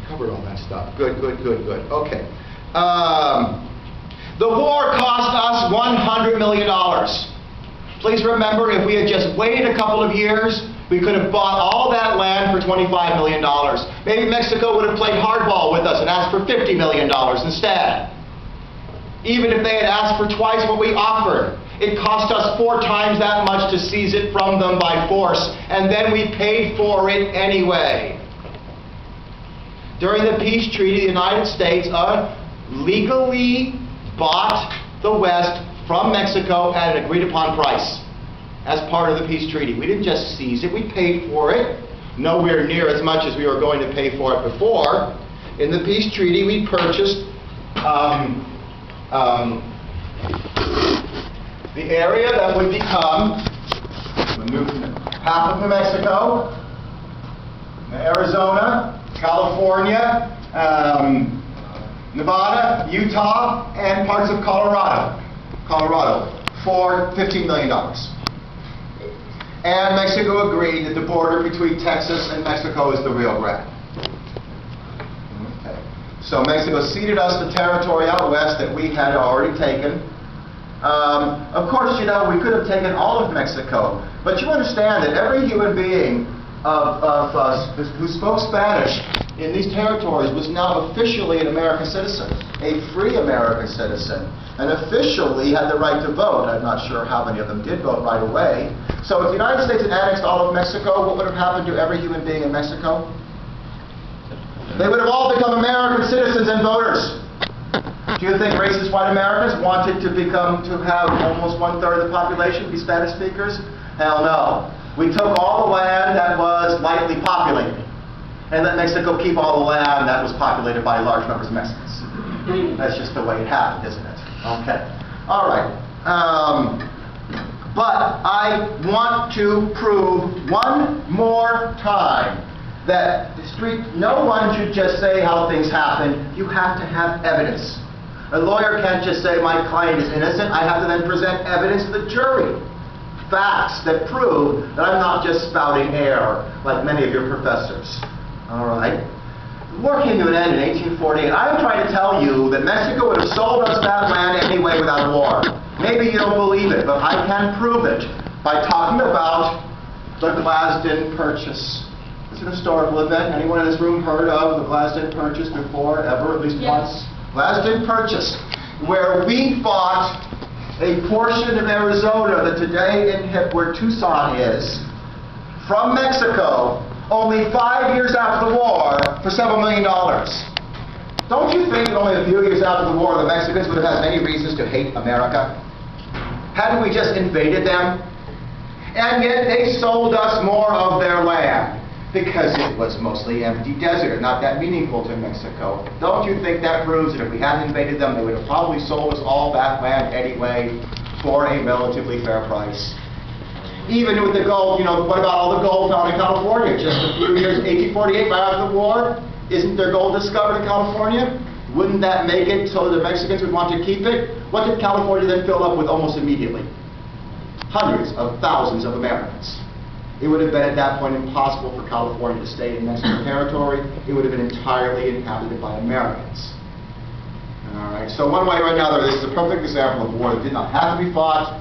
Covered all that stuff. Good. Okay. The war cost us $100 million. Please remember, if we had just waited a couple of years, we could have bought all that land for $25 million. Maybe Mexico would have played hardball with us and asked for $50 million instead. Even if they had asked for twice what we offered. It cost us 4 times that much to seize it from them by force, and then we paid for it anyway. During the peace treaty, the United States legally bought the West from Mexico at an agreed-upon price as part of the peace treaty. We didn't just seize it, we paid for it. Nowhere near as much as we were going to pay for it before. In the peace treaty, we purchased the area that would become half of New Mexico, Arizona, California, Nevada, Utah, and parts of Colorado for $15 million. And Mexico agreed that the border between Texas and Mexico is the Rio Grande. Okay. So Mexico ceded us the territory out west that we had already taken. Of course, you know, we could have taken all of Mexico, but you understand that every human being of us who spoke Spanish in these territories was now officially an American citizen, a free American citizen, and officially had the right to vote. I'm not sure how many of them did vote right away. So if the United States had annexed all of Mexico, what would have happened to every human being in Mexico? They would have all become American citizens and voters. Do you think racist white Americans wanted to have almost 1/3 of the population be Spanish speakers? Hell no. We took all the land that was lightly populated, and let Mexico keep all the land that was populated by large numbers of Mexicans. That's just the way it happened, isn't it? Okay. All right. But I want to prove one more time that no one should just say how things happen. You have to have evidence. A lawyer can't just say my client is innocent. I have to then present evidence to the jury. Facts that prove that I'm not just spouting air like many of your professors. All right? The war came to an end in 1848. I'm trying to tell you that Mexico would have sold us that land anyway without a war. Maybe you don't believe it, but I can prove it by talking about the Glasden Purchase. It's an historical event. Anyone in this room heard of the Glasden Purchase before, ever, at least once? Glasden Purchase, where we bought a portion of Arizona that today where Tucson is, from Mexico, only 5 years after the war, for several $million. Don't you think that only a few years after the war, the Mexicans would have had many reasons to hate America? Hadn't we just invaded them? And yet they sold us more of their land, because it was mostly empty desert, not that meaningful to Mexico. Don't you think that proves that if we hadn't invaded them, they would have probably sold us all that land anyway for a relatively fair price? Even with the gold, you know, what about all the gold found in California? Just a few years, 1848, right after the war, isn't there gold discovered in California? Wouldn't that make it so the Mexicans would want to keep it? What did California then fill up with almost immediately? Hundreds of thousands of Americans. It would have been at that point impossible for California to stay in Mexican territory. It would have been entirely inhabited by Americans. All right, so one way or another, this is a perfect example of war that did not have to be fought.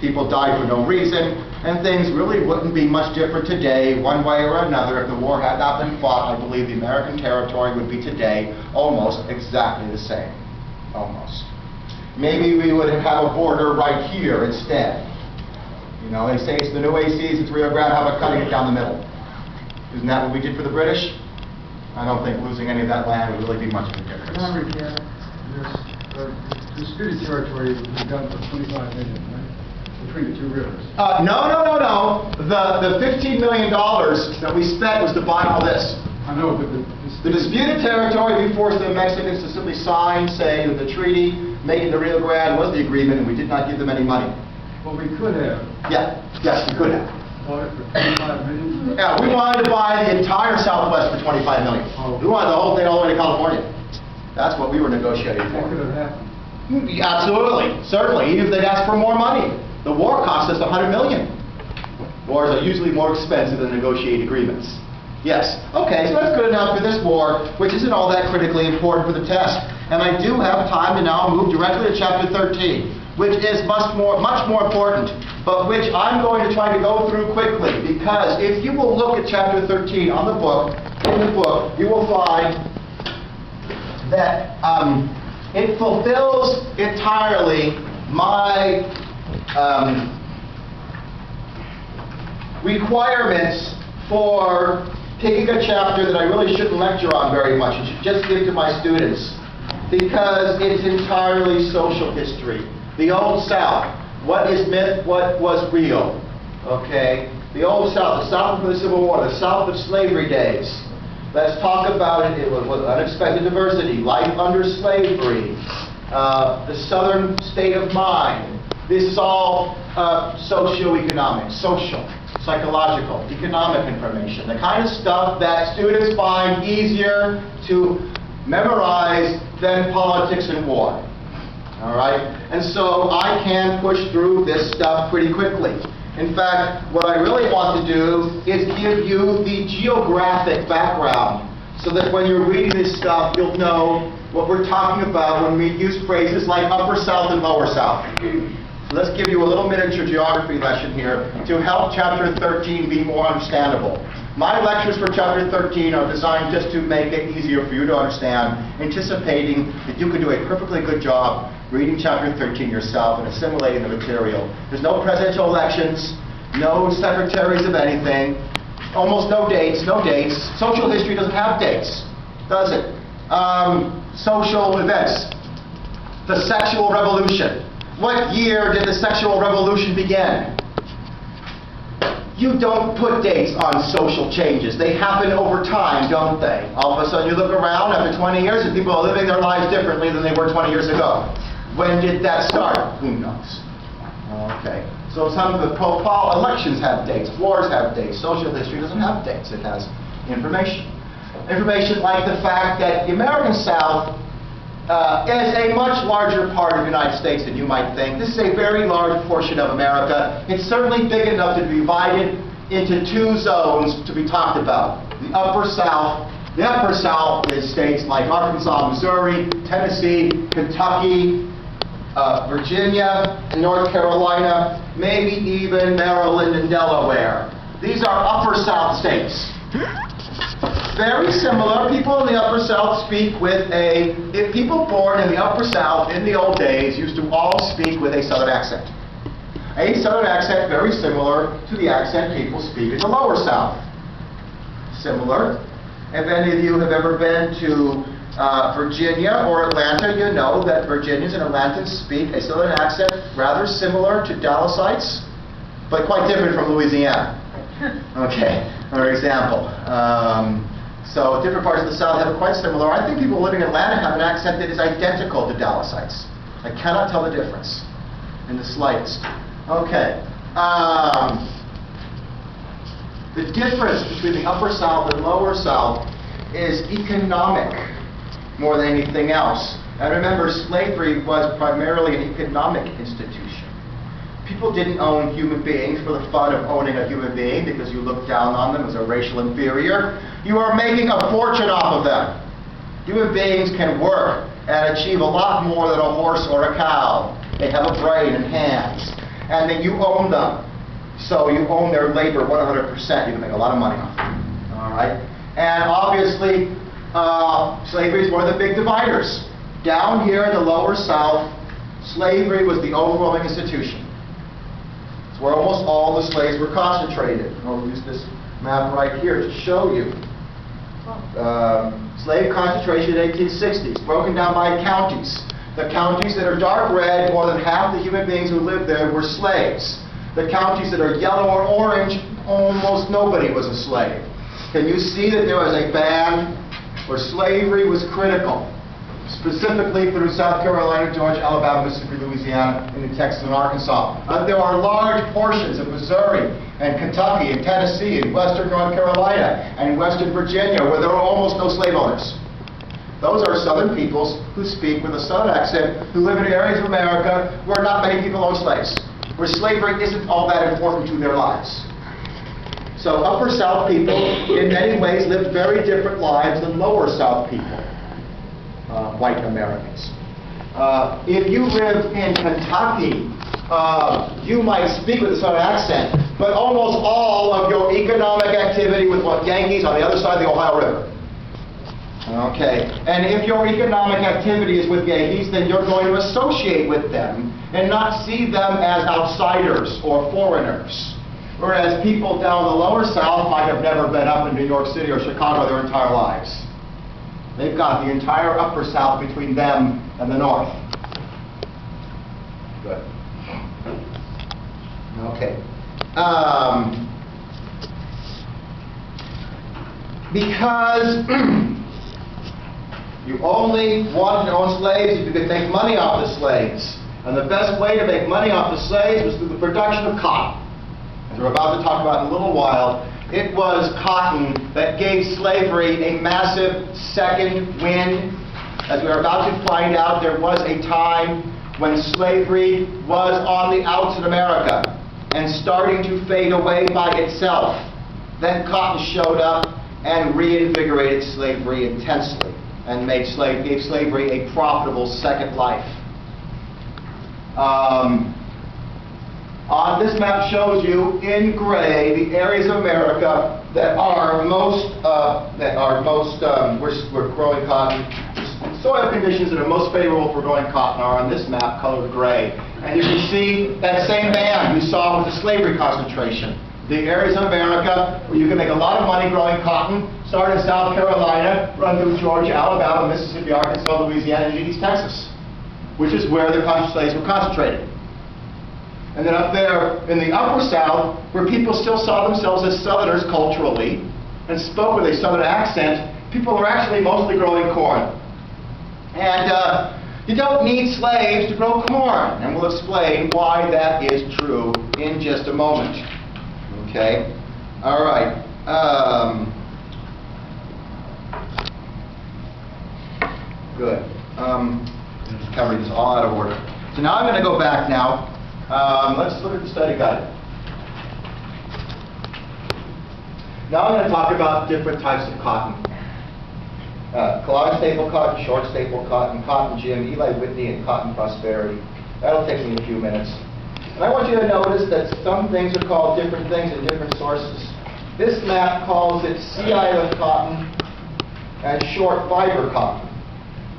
People died for no reason, and things really wouldn't be much different today, one way or another. If the war had not been fought, I believe the American territory would be today almost exactly the same. Almost. Maybe we would have a border right here instead. You know, they say it's the new ACs, it's Rio Grande, how about cutting it down the middle? Isn't that what we did for the British? I don't think losing any of that land would really be much of a difference. Disputed territory was done for $25 million, right? Between the two rivers. No. The $15 million that we spent was to buy all this. I know, but The disputed territory, we forced the Mexicans to simply sign, saying that the treaty making the Rio Grande was the agreement, and we did not give them any money. well, we could have Yes, we could have. bought it for $25 million. Yeah, we wanted to buy the entire Southwest for $25 million. Oh. We wanted the whole thing all the way to California. That's what we were negotiating That could for. have happened. Absolutely, certainly, even if they'd asked for more money. The war cost us $100 million. Wars are usually more expensive than negotiated agreements. Yes, okay, so that's good enough for this war, which isn't all that critically important for the test. And I do have time to now move directly to chapter 13, which is much more important, but which I'm going to try to go through quickly, because if you will look at chapter 13 on the book, in the book, you will find that it fulfills entirely my requirements for picking a chapter that I really shouldn't lecture on very much. I should just give to my students, because it's entirely social history. The Old South. What is myth? What was real? Okay? The Old South, the South of the Civil War, the South of slavery days. Let's talk about it. It was unexpected diversity, life under slavery, the Southern state of mind. This is all socioeconomic, social, psychological, economic information, the kind of stuff that students find easier to memorize than politics and war. All right? And so I can push through this stuff pretty quickly. In fact, what I really want to do is give you the geographic background, so that when you're reading this stuff, you'll know what we're talking about when we use phrases like Upper South and Lower South. So let's give you a little miniature geography lesson here to help chapter 13 be more understandable. My lectures for chapter 13 are designed just to make it easier for you to understand, anticipating that you can do a perfectly good job reading chapter 13 yourself and assimilating the material. There's no presidential elections, no secretaries of anything, almost no dates. Social history doesn't have dates, does it? Social events. The sexual revolution. What year did the sexual revolution begin? You don't put dates on social changes. They happen over time, don't they? All of a sudden you look around after 20 years and people are living their lives differently than they were 20 years ago. When did that start? Who knows? Okay. So some of the elections have dates, wars have dates. Social history doesn't have dates. It has information. Information like the fact that the American South is a much larger part of the United States than you might think. This is a very large portion of America. It's certainly big enough to be divided into two zones to be talked about. The Upper South. The Upper South is states like Arkansas, Missouri, Tennessee, Kentucky, Virginia, and North Carolina, maybe even Maryland and Delaware. These are Upper South states. Very similar. People in the Upper South speak with if people born in the Upper South in the old days used to all speak with a Southern accent. A Southern accent very similar to the accent people speak in the Lower South. Similar. If any of you have ever been to Virginia or Atlanta, you know that Virginians and Atlantans speak a Southern accent rather similar to Dallasites, but quite different from Louisiana. Okay, for example. So different parts of the South have it quite similar. I think people living in Atlanta have an accent that is identical to Dallasites. I cannot tell the difference in the slightest. Okay. The difference between the Upper South and Lower South is economic. more than anything else. And remember, slavery was primarily an economic institution. People didn't own human beings for the fun of owning a human being because you looked down on them as a racial inferior. You are making a fortune off of them. Human beings can work and achieve a lot more than a horse or a cow. They have a brain and hands. And then you own them. So you own their labor 100%. You can make a lot of money off them. All right? And obviously, slavery is one of the big dividers. Down here in the lower South, slavery was the overwhelming institution. It's where almost all the slaves were concentrated. I'll use this map right here to show you. Slave concentration in the 1860s, broken down by counties. The counties that are dark red, more than half the human beings who lived there were slaves. The counties that are yellow or orange, almost nobody was a slave. Can you see that there was a band where slavery was critical? Specifically through South Carolina, Georgia, Alabama, Mississippi, Louisiana, into Texas and Arkansas. There are large portions of Missouri and Kentucky and Tennessee and western North Carolina and western Virginia where there are almost no slave owners. Those are Southern peoples who speak with a Southern accent, who live in areas of America where not many people own slaves, where slavery isn't all that important to their lives. So Upper South people, in many ways, lived very different lives than Lower South people. White Americans. If you live in Kentucky, you might speak with a Southern accent, but almost all of your economic activity with Yankees on the other side of the Ohio River. Okay, and if your economic activity is with Yankees, then you're going to associate with them and not see them as outsiders or foreigners. Whereas people down in the Lower South might have never been up in New York City or Chicago their entire lives. They've got the entire Upper South between them and the North. Good. Okay. Because you only wanted to own slaves if you could make money off the slaves. And the best way to make money off the slaves was through the production of cotton. As we're about to talk about in a little while, it was cotton that gave slavery a massive second wind. As we're about to find out, there was a time when slavery was on the outs in America and starting to fade away by itself. Then cotton showed up and reinvigorated slavery intensely and gave slavery a profitable second life. This map shows you in gray the areas of America that are most we're growing cotton. Soil conditions that are most favorable for growing cotton are on this map, colored gray. And you can see that same band you saw with the slavery concentration. The areas of America where you can make a lot of money growing cotton start in South Carolina, run through Georgia, Alabama, Mississippi, Arkansas, Louisiana, and East Texas, which is where the slaves were concentrated. And then up there in the Upper South, where people still saw themselves as Southerners culturally and spoke with a Southern accent, people were actually mostly growing corn. And you don't need slaves to grow corn, and we'll explain why that is true in just a moment. Okay? All right. Good. Covering this all out of order. So now I'm going to go back now. Let's look at the study guide. Now I'm going to talk about different types of cotton. Collage staple cotton, short staple cotton, cotton gin, Eli Whitney, and cotton prosperity. That'll take me a few minutes. And I want you to notice that some things are called different things in different sources. This map calls it Sea Island cotton and short fiber cotton.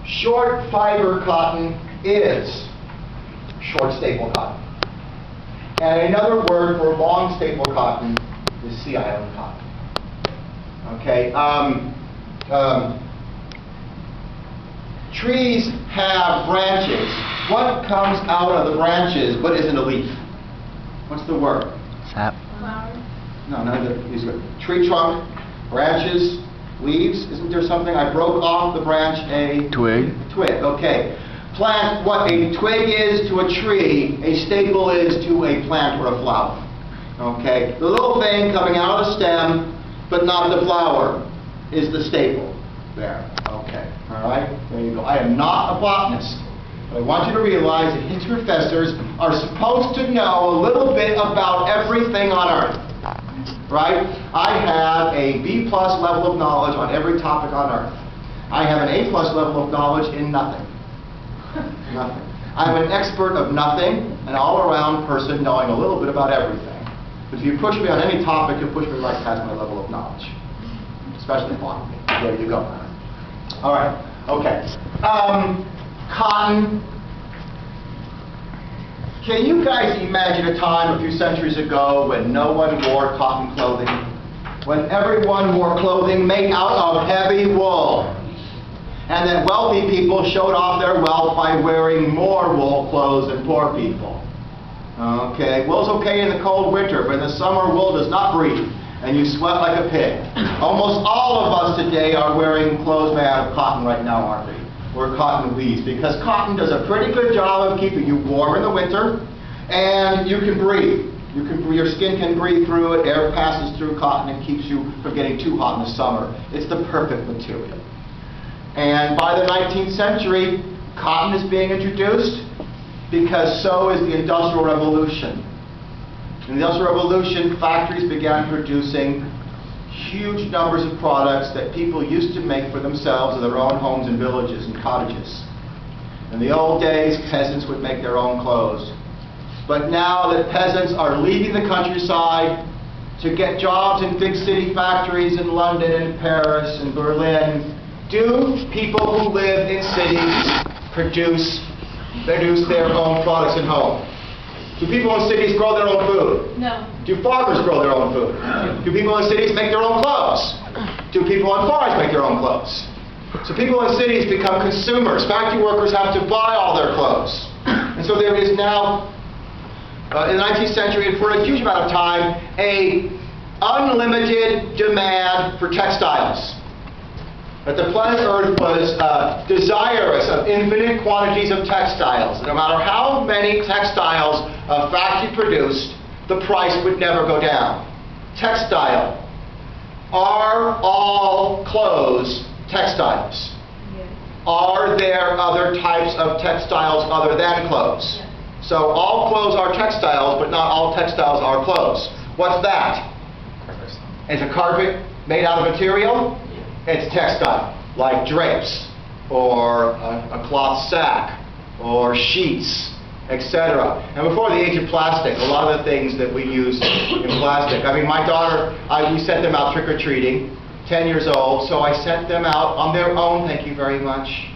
Short fiber cotton is short staple cotton. And another word for long staple cotton is Sea Island cotton. Okay. Trees have branches. What comes out of the branches but isn't a leaf? What's the word? Sap. No, none of these are. Tree trunk, branches, leaves. Isn't there something? I broke off the branch a Twig. Twig. Okay. Plant, what a twig is to a tree, a staple is to a plant or a flower. Okay? The little thing coming out of the stem, but not the flower, is the staple there. Okay, all right, there you go. I am not a botanist, but I want you to realize that history professors are supposed to know a little bit about everything on Earth, right? I have a B+ level of knowledge on every topic on Earth. I have an A+ level of knowledge in nothing. Nothing. I'm an expert of nothing, an all-around person knowing a little bit about everything. But if you push me on any topic, you push me right past my level of knowledge, especially botany. There you go. All right, okay. Cotton. Can you guys imagine a time a few centuries ago when no one wore cotton clothing? When everyone wore clothing made out of heavy wool? And then wealthy people showed off their wealth by wearing more wool clothes than poor people. Okay, wool's okay in the cold winter, but in the summer wool does not breathe, and you sweat like a pig. Almost all of us today are wearing clothes made out of cotton right now, aren't we? We're cotton weeds, because cotton does a pretty good job of keeping you warm in the winter, and you can breathe. Your skin can breathe through it, air passes through cotton and keeps you from getting too hot in the summer. It's the perfect material. And by the 19th century, cotton is being introduced because so is the Industrial Revolution. In the Industrial Revolution, factories began producing huge numbers of products that people used to make for themselves in their own homes and villages and cottages. In the old days, peasants would make their own clothes. But now that peasants are leaving the countryside to get jobs in big city factories in London and Paris and Berlin, do people who live in cities produce their own products at home? Do people in cities grow their own food? No. Do farmers grow their own food? Do people in cities make their own clothes? Do people on farms make their own clothes? So people in cities become consumers. Factory workers have to buy all their clothes. And so there is now, in the 19th century, and for a huge amount of time, a unlimited demand for textiles. That the planet Earth was desirous of infinite quantities of textiles. No matter how many textiles a factory produced, the price would never go down. Textile. Are all clothes textiles? Yes. Are there other types of textiles other than clothes? Yes. So all clothes are textiles, but not all textiles are clothes. What's that? Is a carpet made out of material? It's textile, like drapes, or a cloth sack, or sheets, etc. And before the age of plastic, a lot of the things that we use in plastic. I mean, my daughter, we sent them out trick-or-treating, 10 years old, so I sent them out on their own, thank you very much.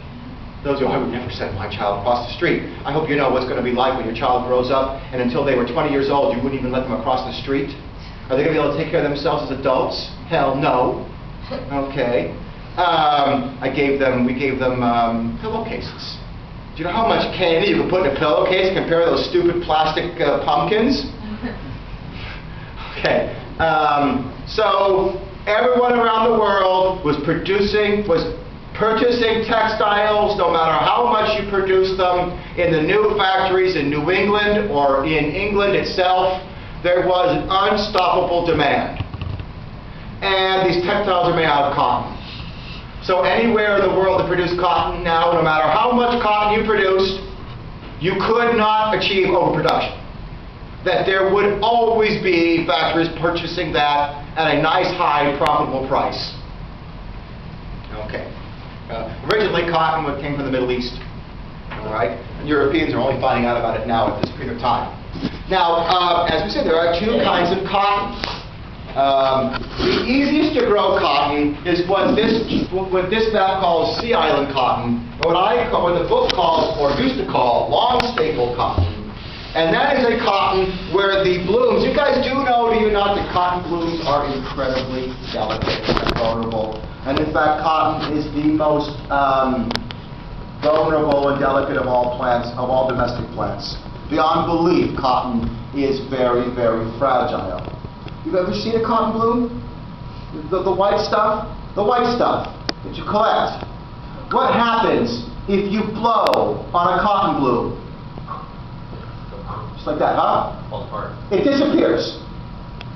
Those of you, I would never send my child across the street. I hope you know what's going to be like when your child grows up, and until they were 20 years old, you wouldn't even let them across the street. Are they going to be able to take care of themselves as adults? Hell no. Okay. We gave them pillowcases. Do you know how much candy you can put in a pillowcase compared to those stupid plastic pumpkins? Okay. So everyone around the world was purchasing textiles, no matter how much you produce them in the new factories in New England or in England itself. There was an unstoppable demand. And these textiles are made out of cotton. So anywhere in the world that produce cotton now, no matter how much cotton you produced, you could not achieve overproduction. That there would always be factories purchasing that at a nice, high, profitable price. Okay. Originally, cotton came from the Middle East. All right? And Europeans are only finding out about it now at this period of time. Now, as we said, there are two kinds of cotton. The easiest to grow cotton is what this map calls sea island cotton, or what the book calls, or used to call, long staple cotton. And that is a cotton where the blooms, you guys do know, do you not, that cotton blooms are incredibly delicate and vulnerable. And in fact, cotton is the most vulnerable and delicate of all plants, of all domestic plants. Beyond belief, cotton is very, very fragile. You've ever seen a cotton bloom? The white stuff? The white stuff that you collect. What happens if you blow on a cotton bloom? Just like that, huh? Falls apart. It disappears.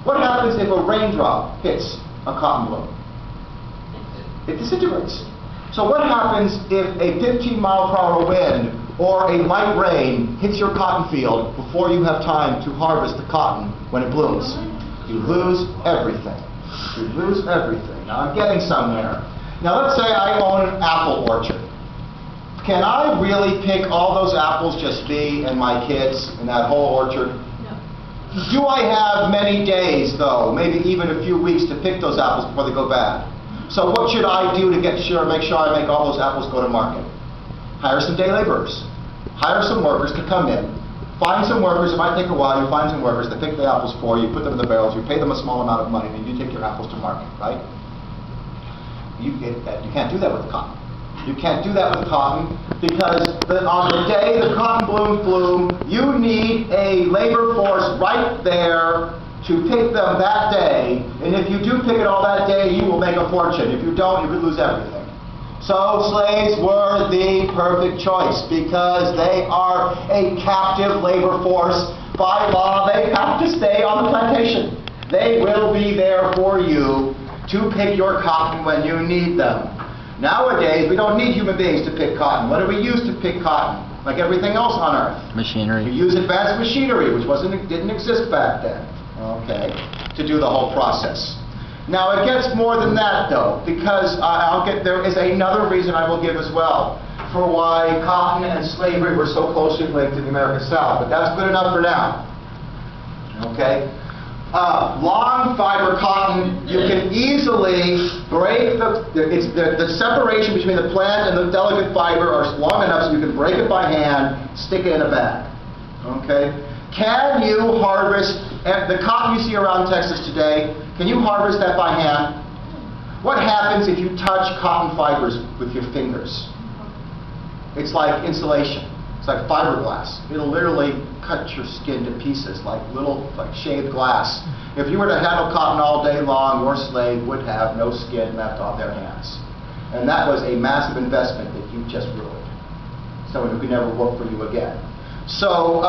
What happens if a raindrop hits a cotton bloom? It disintegrates. So what happens if a 15-mile-per-hour wind or a light rain hits your cotton field before you have time to harvest the cotton when it blooms? You lose everything. You lose everything. Now I'm getting somewhere. Now let's say I own an apple orchard. Can I really pick all those apples, just me and my kids in that whole orchard? No. Do I have many days, though, maybe even a few weeks to pick those apples before they go bad? So what should I do to make sure I make all those apples go to market? Hire some day laborers. Hire some workers to come in. Find some workers. It might take a while. You find some workers to pick the apples for you, put them in the barrels, you pay them a small amount of money, and you take your apples to market, right? You can't do that with cotton. You can't do that with cotton because on the day the cotton blooms bloom, you need a labor force right there to pick them that day, and if you do pick it all that day, you will make a fortune. If you don't, you could lose everything. So slaves were the perfect choice because they are a captive labor force. By law, they have to stay on the plantation. They will be there for you to pick your cotton when you need them. Nowadays, we don't need human beings to pick cotton. What do we use to pick cotton? Like everything else on earth. Machinery. We use advanced machinery, which didn't exist back then, okay, to do the whole process. Now it gets more than that, though, because there is another reason I will give as well for why cotton and slavery were so closely linked in the American South. But that's good enough for now. Okay. Long fiber cotton, you can easily break the separation between the plant and the delicate fiber are long enough so you can break it by hand, stick it in a bag. Okay? Can you harvest the cotton you see around Texas today? Can you harvest that by hand? What happens if you touch cotton fibers with your fingers? It's like insulation. It's like fiberglass. It'll literally cut your skin to pieces like shaved glass. If you were to handle cotton all day long, your slave would have no skin left on their hands. And that was a massive investment that you just ruined. Someone who could never work for you again. So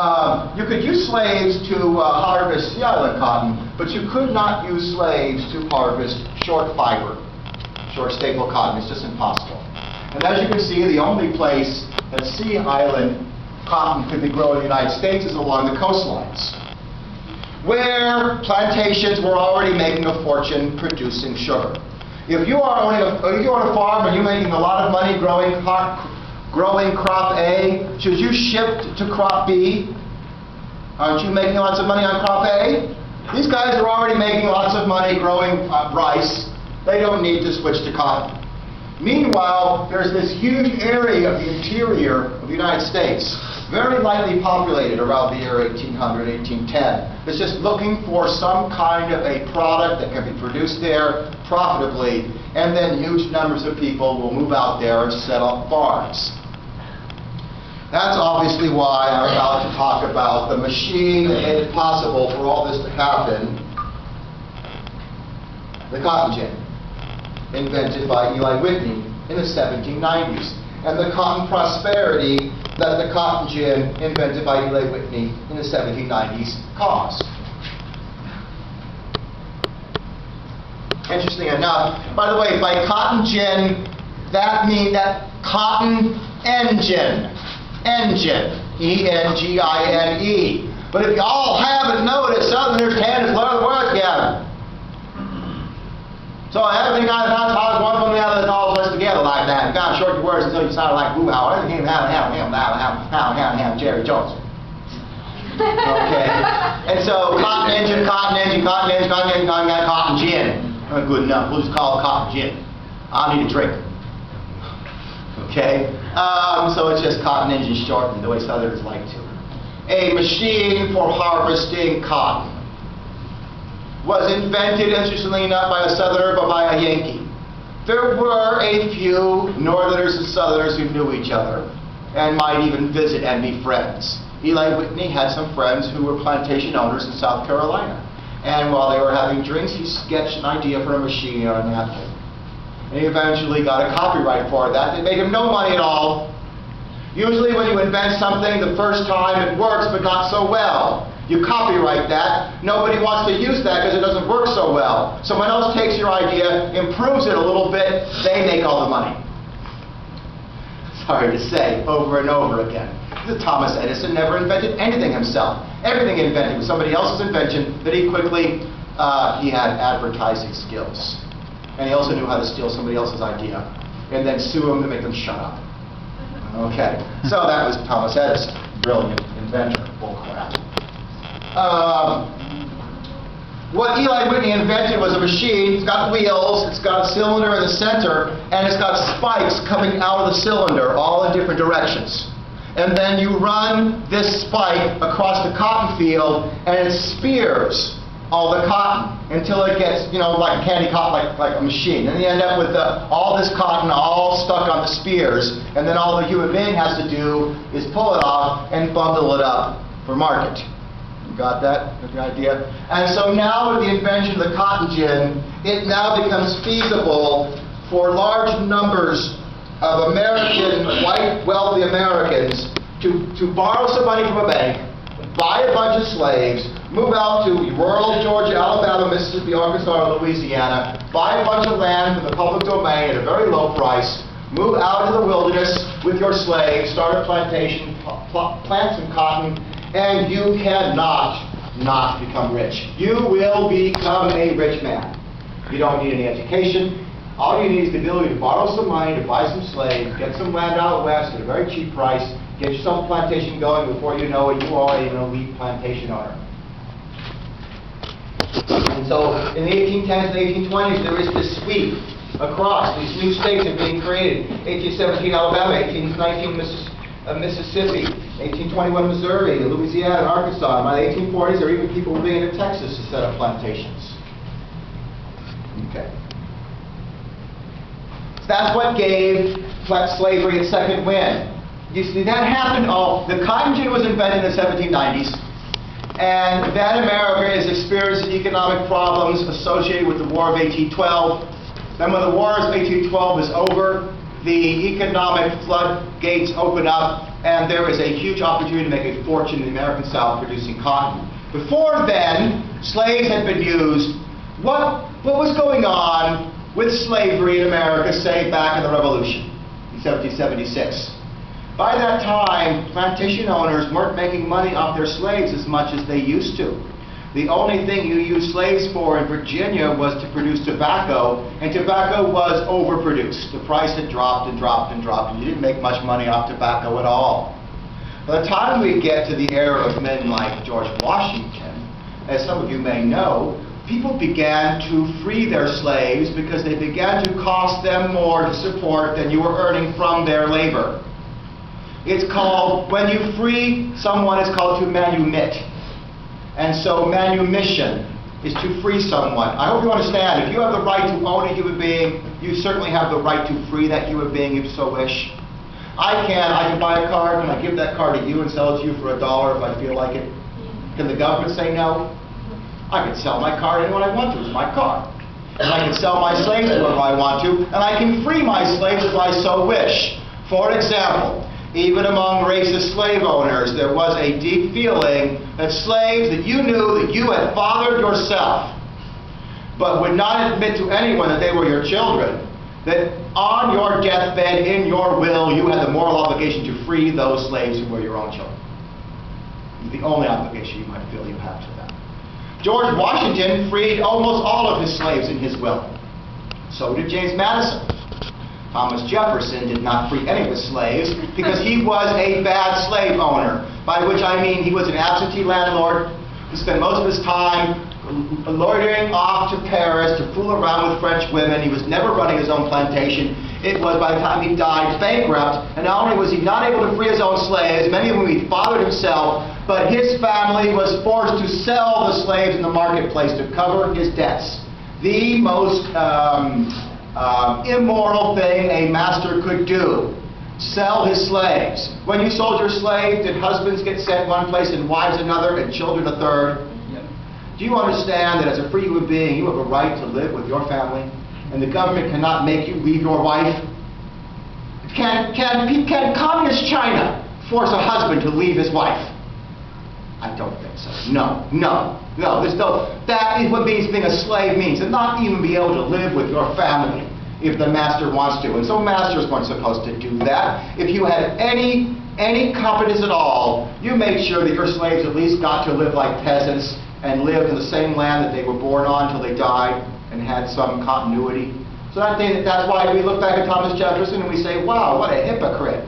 you could use slaves to harvest the island cotton, but you could not use slaves to harvest short fiber, short staple cotton. It's just impossible. And as you can see, the only place that sea island cotton could be grown in the United States is along the coastlines, where plantations were already making a fortune producing sugar. If you own a farm and you're making a lot of money growing crop A, should you shift to crop B? Aren't you making lots of money on crop A? These guys are already making lots of money growing rice. They don't need to switch to cotton. Meanwhile, there's this huge area of the interior of the United States, very lightly populated around the year 1800, 1810. That's just looking for some kind of a product that can be produced there profitably, and then huge numbers of people will move out there and set up farms. That's obviously why I'm about to talk about the machine that made it possible for all this to happen, the cotton gin, invented by Eli Whitney in the 1790s, and the cotton prosperity that the cotton gin invented by Eli Whitney in the 1790s caused. Interesting enough, by the way, by cotton gin, that means that cotton engine, E-N-G-I-N-E. But if you all haven't noticed, Southerners tend to blur the words together. So everything I talk one from the other, it's all blurred together like that. You gotta short your words until you sound like boo-how. Everything Jerry Jones. Okay. And so cotton engine, cotton gin. Not good enough. We'll just call it cotton gin. I need a drink. Okay. So it's just cotton engine shortened, the way Southerners like to. A machine for harvesting cotton was invented, interestingly enough, by a Southerner, but by a Yankee. There were a few Northerners and Southerners who knew each other and might even visit and be friends. Eli Whitney had some friends who were plantation owners in South Carolina. And while they were having drinks, he sketched an idea for a machine on a napkin. And he eventually got a copyright for that. It made him no money at all. Usually when you invent something the first time it works, but not so well. You copyright that. Nobody wants to use that because it doesn't work so well. Someone else takes your idea, improves it a little bit, they make all the money. sorry to say, over and over again. Thomas Edison never invented anything himself. Everything he invented was somebody else's invention that he quickly, he had advertising skills. And he also knew how to steal somebody else's idea and then sue them to make them shut up. Okay, so that was Thomas Edison, brilliant inventor, bull crap. What Eli Whitney invented was a machine. It's got wheels, it's got a cylinder in the center, and it's got spikes coming out of the cylinder, all in different directions. And then you run this spike across the cotton field, and it spears all the cotton until it gets, like candy cotton, like a machine. And you end up with all this cotton all stuck on the spears, and then all the human being has to do is pull it off and bundle it up for market. You got that? Got the idea? And so now with the invention of the cotton gin, it now becomes feasible for large numbers of American, white, wealthy Americans to borrow some money from a bank, buy a bunch of slaves, move out to rural Georgia, Alabama, Mississippi, Arkansas, or Louisiana, buy a bunch of land from the public domain at a very low price, move out into the wilderness with your slaves, start a plantation, plant some cotton, and you cannot not become rich. You will become a rich man. You don't need any education. All you need is the ability to borrow some money, to buy some slaves, get some land out west at a very cheap price, get yourself a plantation going. Before you know it, you are an elite plantation owner. And so in the 1810s and 1820s, there is this sweep across. These new states are being created. 1817 Alabama, 1819 Mississippi, 1821 Missouri, Louisiana, and Arkansas. And by the 1840s, there are even people moving into Texas to set up plantations. Okay. So that's what gave slavery its second wind. You see, that happened, the cotton gin was invented in the 1790s, and then America is experiencing economic problems associated with the War of 1812. Then when the War of 1812 is over, the economic floodgates open up, and there is a huge opportunity to make a fortune in the American South producing cotton. Before then, slaves had been used. What was going on with slavery in America, say, back in the Revolution in 1776? By that time, plantation owners weren't making money off their slaves as much as they used to. The only thing you used slaves for in Virginia was to produce tobacco, and tobacco was overproduced. The price had dropped and dropped and dropped, and you didn't make much money off tobacco at all. By the time we get to the era of men like George Washington, as some of you may know, people began to free their slaves because they began to cost them more to support than you were earning from their labor. It's called, when you free someone, it's called to manumit. And so manumission is to free someone. I hope you understand, if you have the right to own a human being, you certainly have the right to free that human being if you so wish. I can buy a car, can I give that car to you and sell it to you for $1 if I feel like it? Can the government say no? I can sell my car to anyone I want to, it's my car. And I can sell my slaves to whoever I want to, and I can free my slaves if I so wish. For example, even among racist slave owners, there was a deep feeling that slaves that you knew that you had fathered yourself, but would not admit to anyone that they were your children, that on your deathbed, in your will, you had the moral obligation to free those slaves who were your own children. The only obligation you might feel you have to them. George Washington freed almost all of his slaves in his will. So did James Madison. Thomas Jefferson did not free any of his slaves because he was a bad slave owner, by which I mean he was an absentee landlord who spent most of his time loitering off to Paris to fool around with French women. He was never running his own plantation. It was, by the time he died, bankrupt, and not only was he not able to free his own slaves, many of whom he fathered himself, but his family was forced to sell the slaves in the marketplace to cover his debts. The most immoral thing a master could do. Sell his slaves. When you sold your slave, did husbands get sent one place and wives another and children a third? Yep. Do you understand that as a free human being, you have a right to live with your family, and the government cannot make you leave your wife? Can communist China force a husband to leave his wife? I don't think so. No. There's no. That is what being a slave means, and not even be able to live with your family. if the master wants to. And so masters weren't supposed to do that. If you had any competence at all, you made sure that your slaves at least got to live like peasants and lived in the same land that they were born on until they died and had some continuity. So that's why we look back at Thomas Jefferson and we say, wow, what a hypocrite.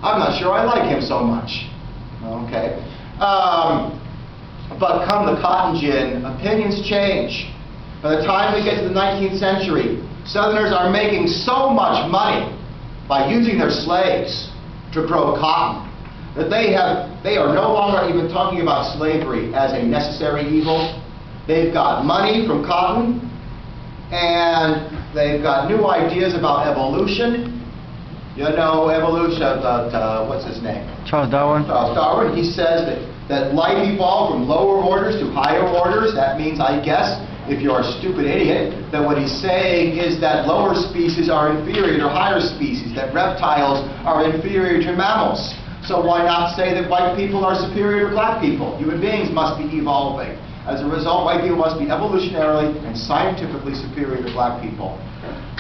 I'm not sure I like him so much. Okay. But come the cotton gin, opinions change. By the time we get to the 19th century, Southerners are making so much money by using their slaves to grow cotton that they are no longer even talking about slavery as a necessary evil. They've got money from cotton, and they've got new ideas about evolution. You know, evolution, what's his name? Charles Darwin. Charles Darwin. He says that life evolved from lower orders to higher orders. That means, I guess, if you're a stupid idiot, that what he's saying is that lower species are inferior to higher species, that reptiles are inferior to mammals. So why not say that white people are superior to black people? Human beings must be evolving. As a result, white people must be evolutionarily and scientifically superior to black people.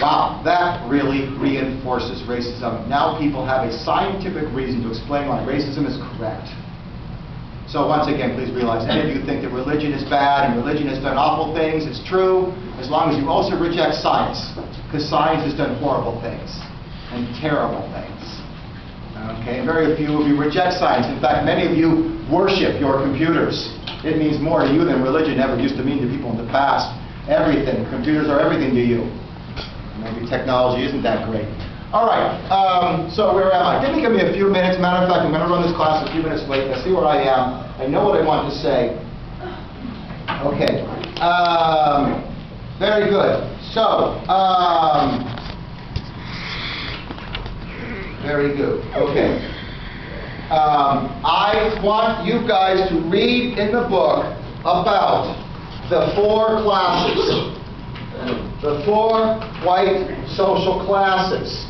Wow, that really reinforces racism. Now people have a scientific reason to explain why racism is correct. So once again, please realize, any of you think that religion is bad and religion has done awful things, it's true, as long as you also reject science, because science has done horrible things and terrible things. Okay, and very few of you reject science. In fact, many of you worship your computers. It means more to you than religion ever used to mean to people in the past. Everything. Computers are everything to you. Maybe technology isn't that great. All right, so where am I? Give me a few minutes. Matter of fact, I'm going to run this class a few minutes late. Let's see where I am. I know what I want to say. Okay. Very good. So, very good. Okay. I want you guys to read in the book about the 4 classes. The 4 white social classes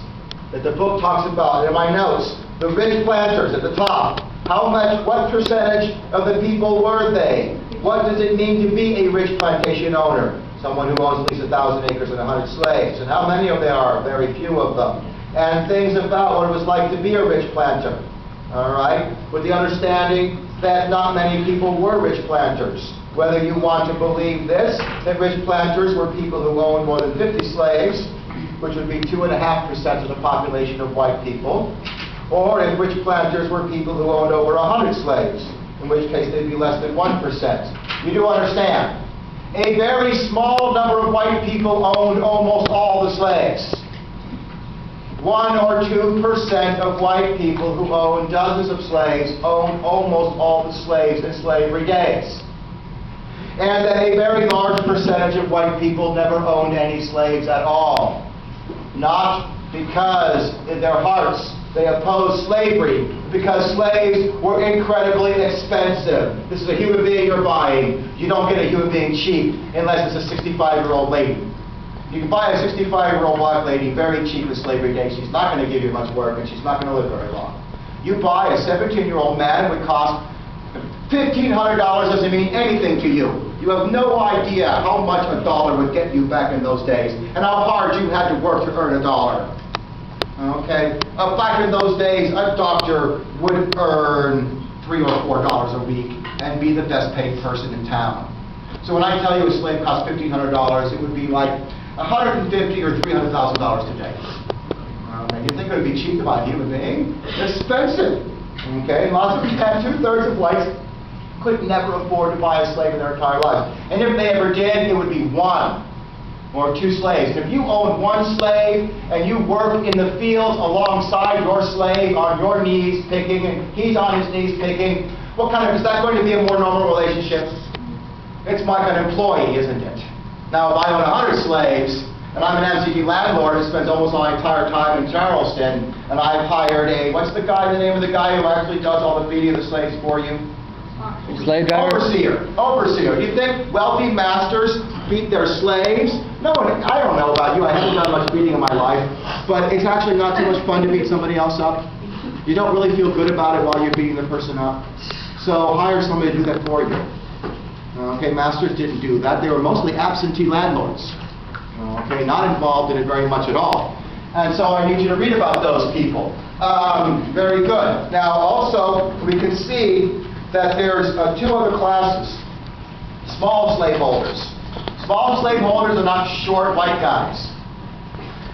that the book talks about. In my notes, the rich planters at the top. What percentage of the people were they? What does it mean to be a rich plantation owner? Someone who owns at least 1,000 acres and 100 slaves. And how many of there are? Very few of them. And things about what it was like to be a rich planter. All right? With the understanding that not many people were rich planters. Whether you want to believe this, that rich planters were people who owned more than 50 slaves, which would be 2.5% of the population of white people, or if rich planters were people who owned over 100 slaves, in which case they'd be less than 1%. You do understand? A very small number of white people owned almost all the slaves. 1 or 2% of white people who owned dozens of slaves owned almost all the slaves in slavery days. And that a very large percentage of white people never owned any slaves at all. Not because in their hearts they opposed slavery, because slaves were incredibly expensive. This is a human being you're buying. You don't get a human being cheap unless it's a 65-year-old lady. You can buy a 65-year-old black lady very cheap in slavery days. She's not going to give you much work and she's not going to live very long. You buy a 17-year-old man, it would cost $1,500 doesn't mean anything to you. You have no idea how much a dollar would get you back in those days, and how hard you had to work to earn a dollar. Okay? Back in those days, a doctor would earn $3 or $4 a week and be the best paid person in town. So when I tell you a slave cost $1,500, it would be like $150,000 or $300,000 today. Okay? You think it would be cheap to buy a human being? It's expensive. Okay? Lots of 2/3 of whites could never afford to buy a slave in their entire lives. And if they ever did, it would be 1 or 2 slaves. If you own 1 slave and you work in the fields alongside your slave on your knees picking and he's on his knees picking, is that going to be a more normal relationship? It's like an employee, isn't it? Now, if I own 100 slaves and I'm an MCD landlord who spends almost my entire time in Charleston, and I've hired the name of the guy who actually does all the feeding of the slaves for you? Slave driver? Overseer. Do you think wealthy masters beat their slaves? No, I don't know about you. I haven't done much beating in my life. But it's actually not too much fun to beat somebody else up. You don't really feel good about it while you're beating the person up. So hire somebody to do that for you. Okay, masters didn't do that. They were mostly absentee landlords. Okay, not involved in it very much at all. And so I need you to read about those people. Very good. Now also, we can see that there's two other classes. Small slaveholders. Small slaveholders are not short white guys.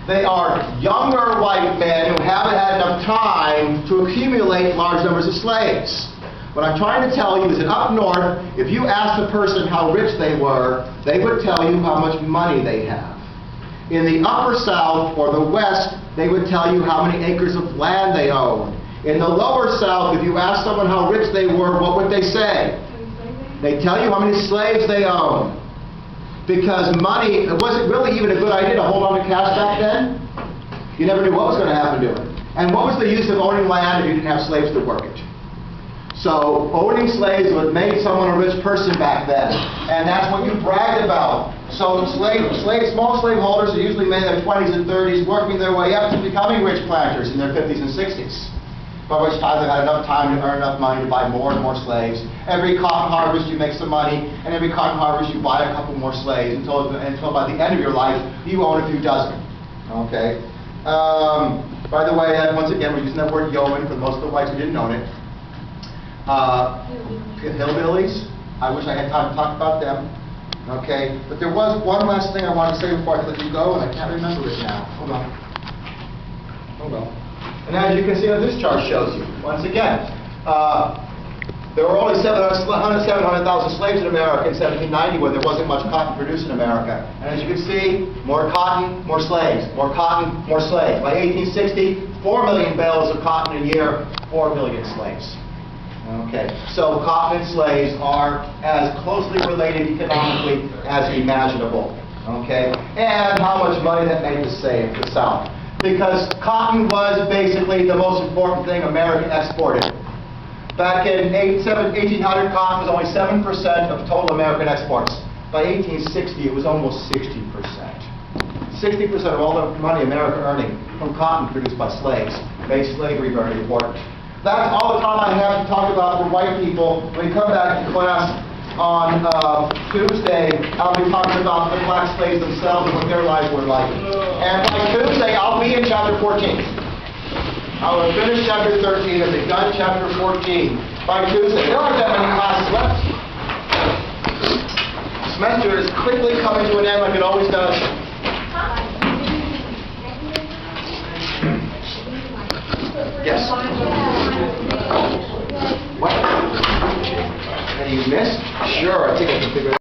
They are younger white men who haven't had enough time to accumulate large numbers of slaves. What I'm trying to tell you is that up north, if you asked a person how rich they were, they would tell you how much money they have. In the upper south or the west, they would tell you how many acres of land they own. In the lower south, if you asked someone how rich they were, what would they say? They tell you how many slaves they own. Because money, it wasn't really even a good idea to hold on to cash back then. You never knew what was going to happen to it. And what was the use of owning land if you didn't have slaves to work it? So owning slaves would make someone a rich person back then. And that's what you bragged about. So small slaveholders are usually men in their 20s and 30s working their way up to becoming rich planters in their 50s and 60s. By which time they've had enough time to earn enough money to buy more and more slaves. Every cotton harvest you make some money, and every cotton harvest you buy a couple more slaves until by the end of your life you own a few dozen. Okay. By the way, once again, we're using that word yeoman for most of the whites who didn't own it. Hillbillies. I wish I had time to talk about them. Okay. But there was one last thing I wanted to say before I let you go, and I can't remember it now. Hold on. Hold on. And as you can see, this chart shows you, once again, there were only 700,000 slaves in America in 1790 when there wasn't much cotton produced in America. And as you can see, more cotton, more slaves. More cotton, more slaves. By 1860, 4 million bales of cotton a year, 4 million slaves. Okay, so cotton and slaves are as closely related economically as imaginable. Okay, and how much money that made the South. Because cotton was basically the most important thing America exported. Back in 1800, cotton was only 7% of total American exports. By 1860, it was almost 60%. 60% of all the money America earning from cotton produced by slaves made slavery very important. That's all the time I have to talk about for white people. When we come back to class on Tuesday, I'll be talking about the black slaves themselves and what their lives were like. And by Tuesday, I'll be in chapter 14. I will finish chapter 13 and begun chapter 14 by Tuesday. There aren't that many classes left. The semester is quickly coming to an end like it always does. Yes? What? Have you missed? Sure, I think I can figure it out.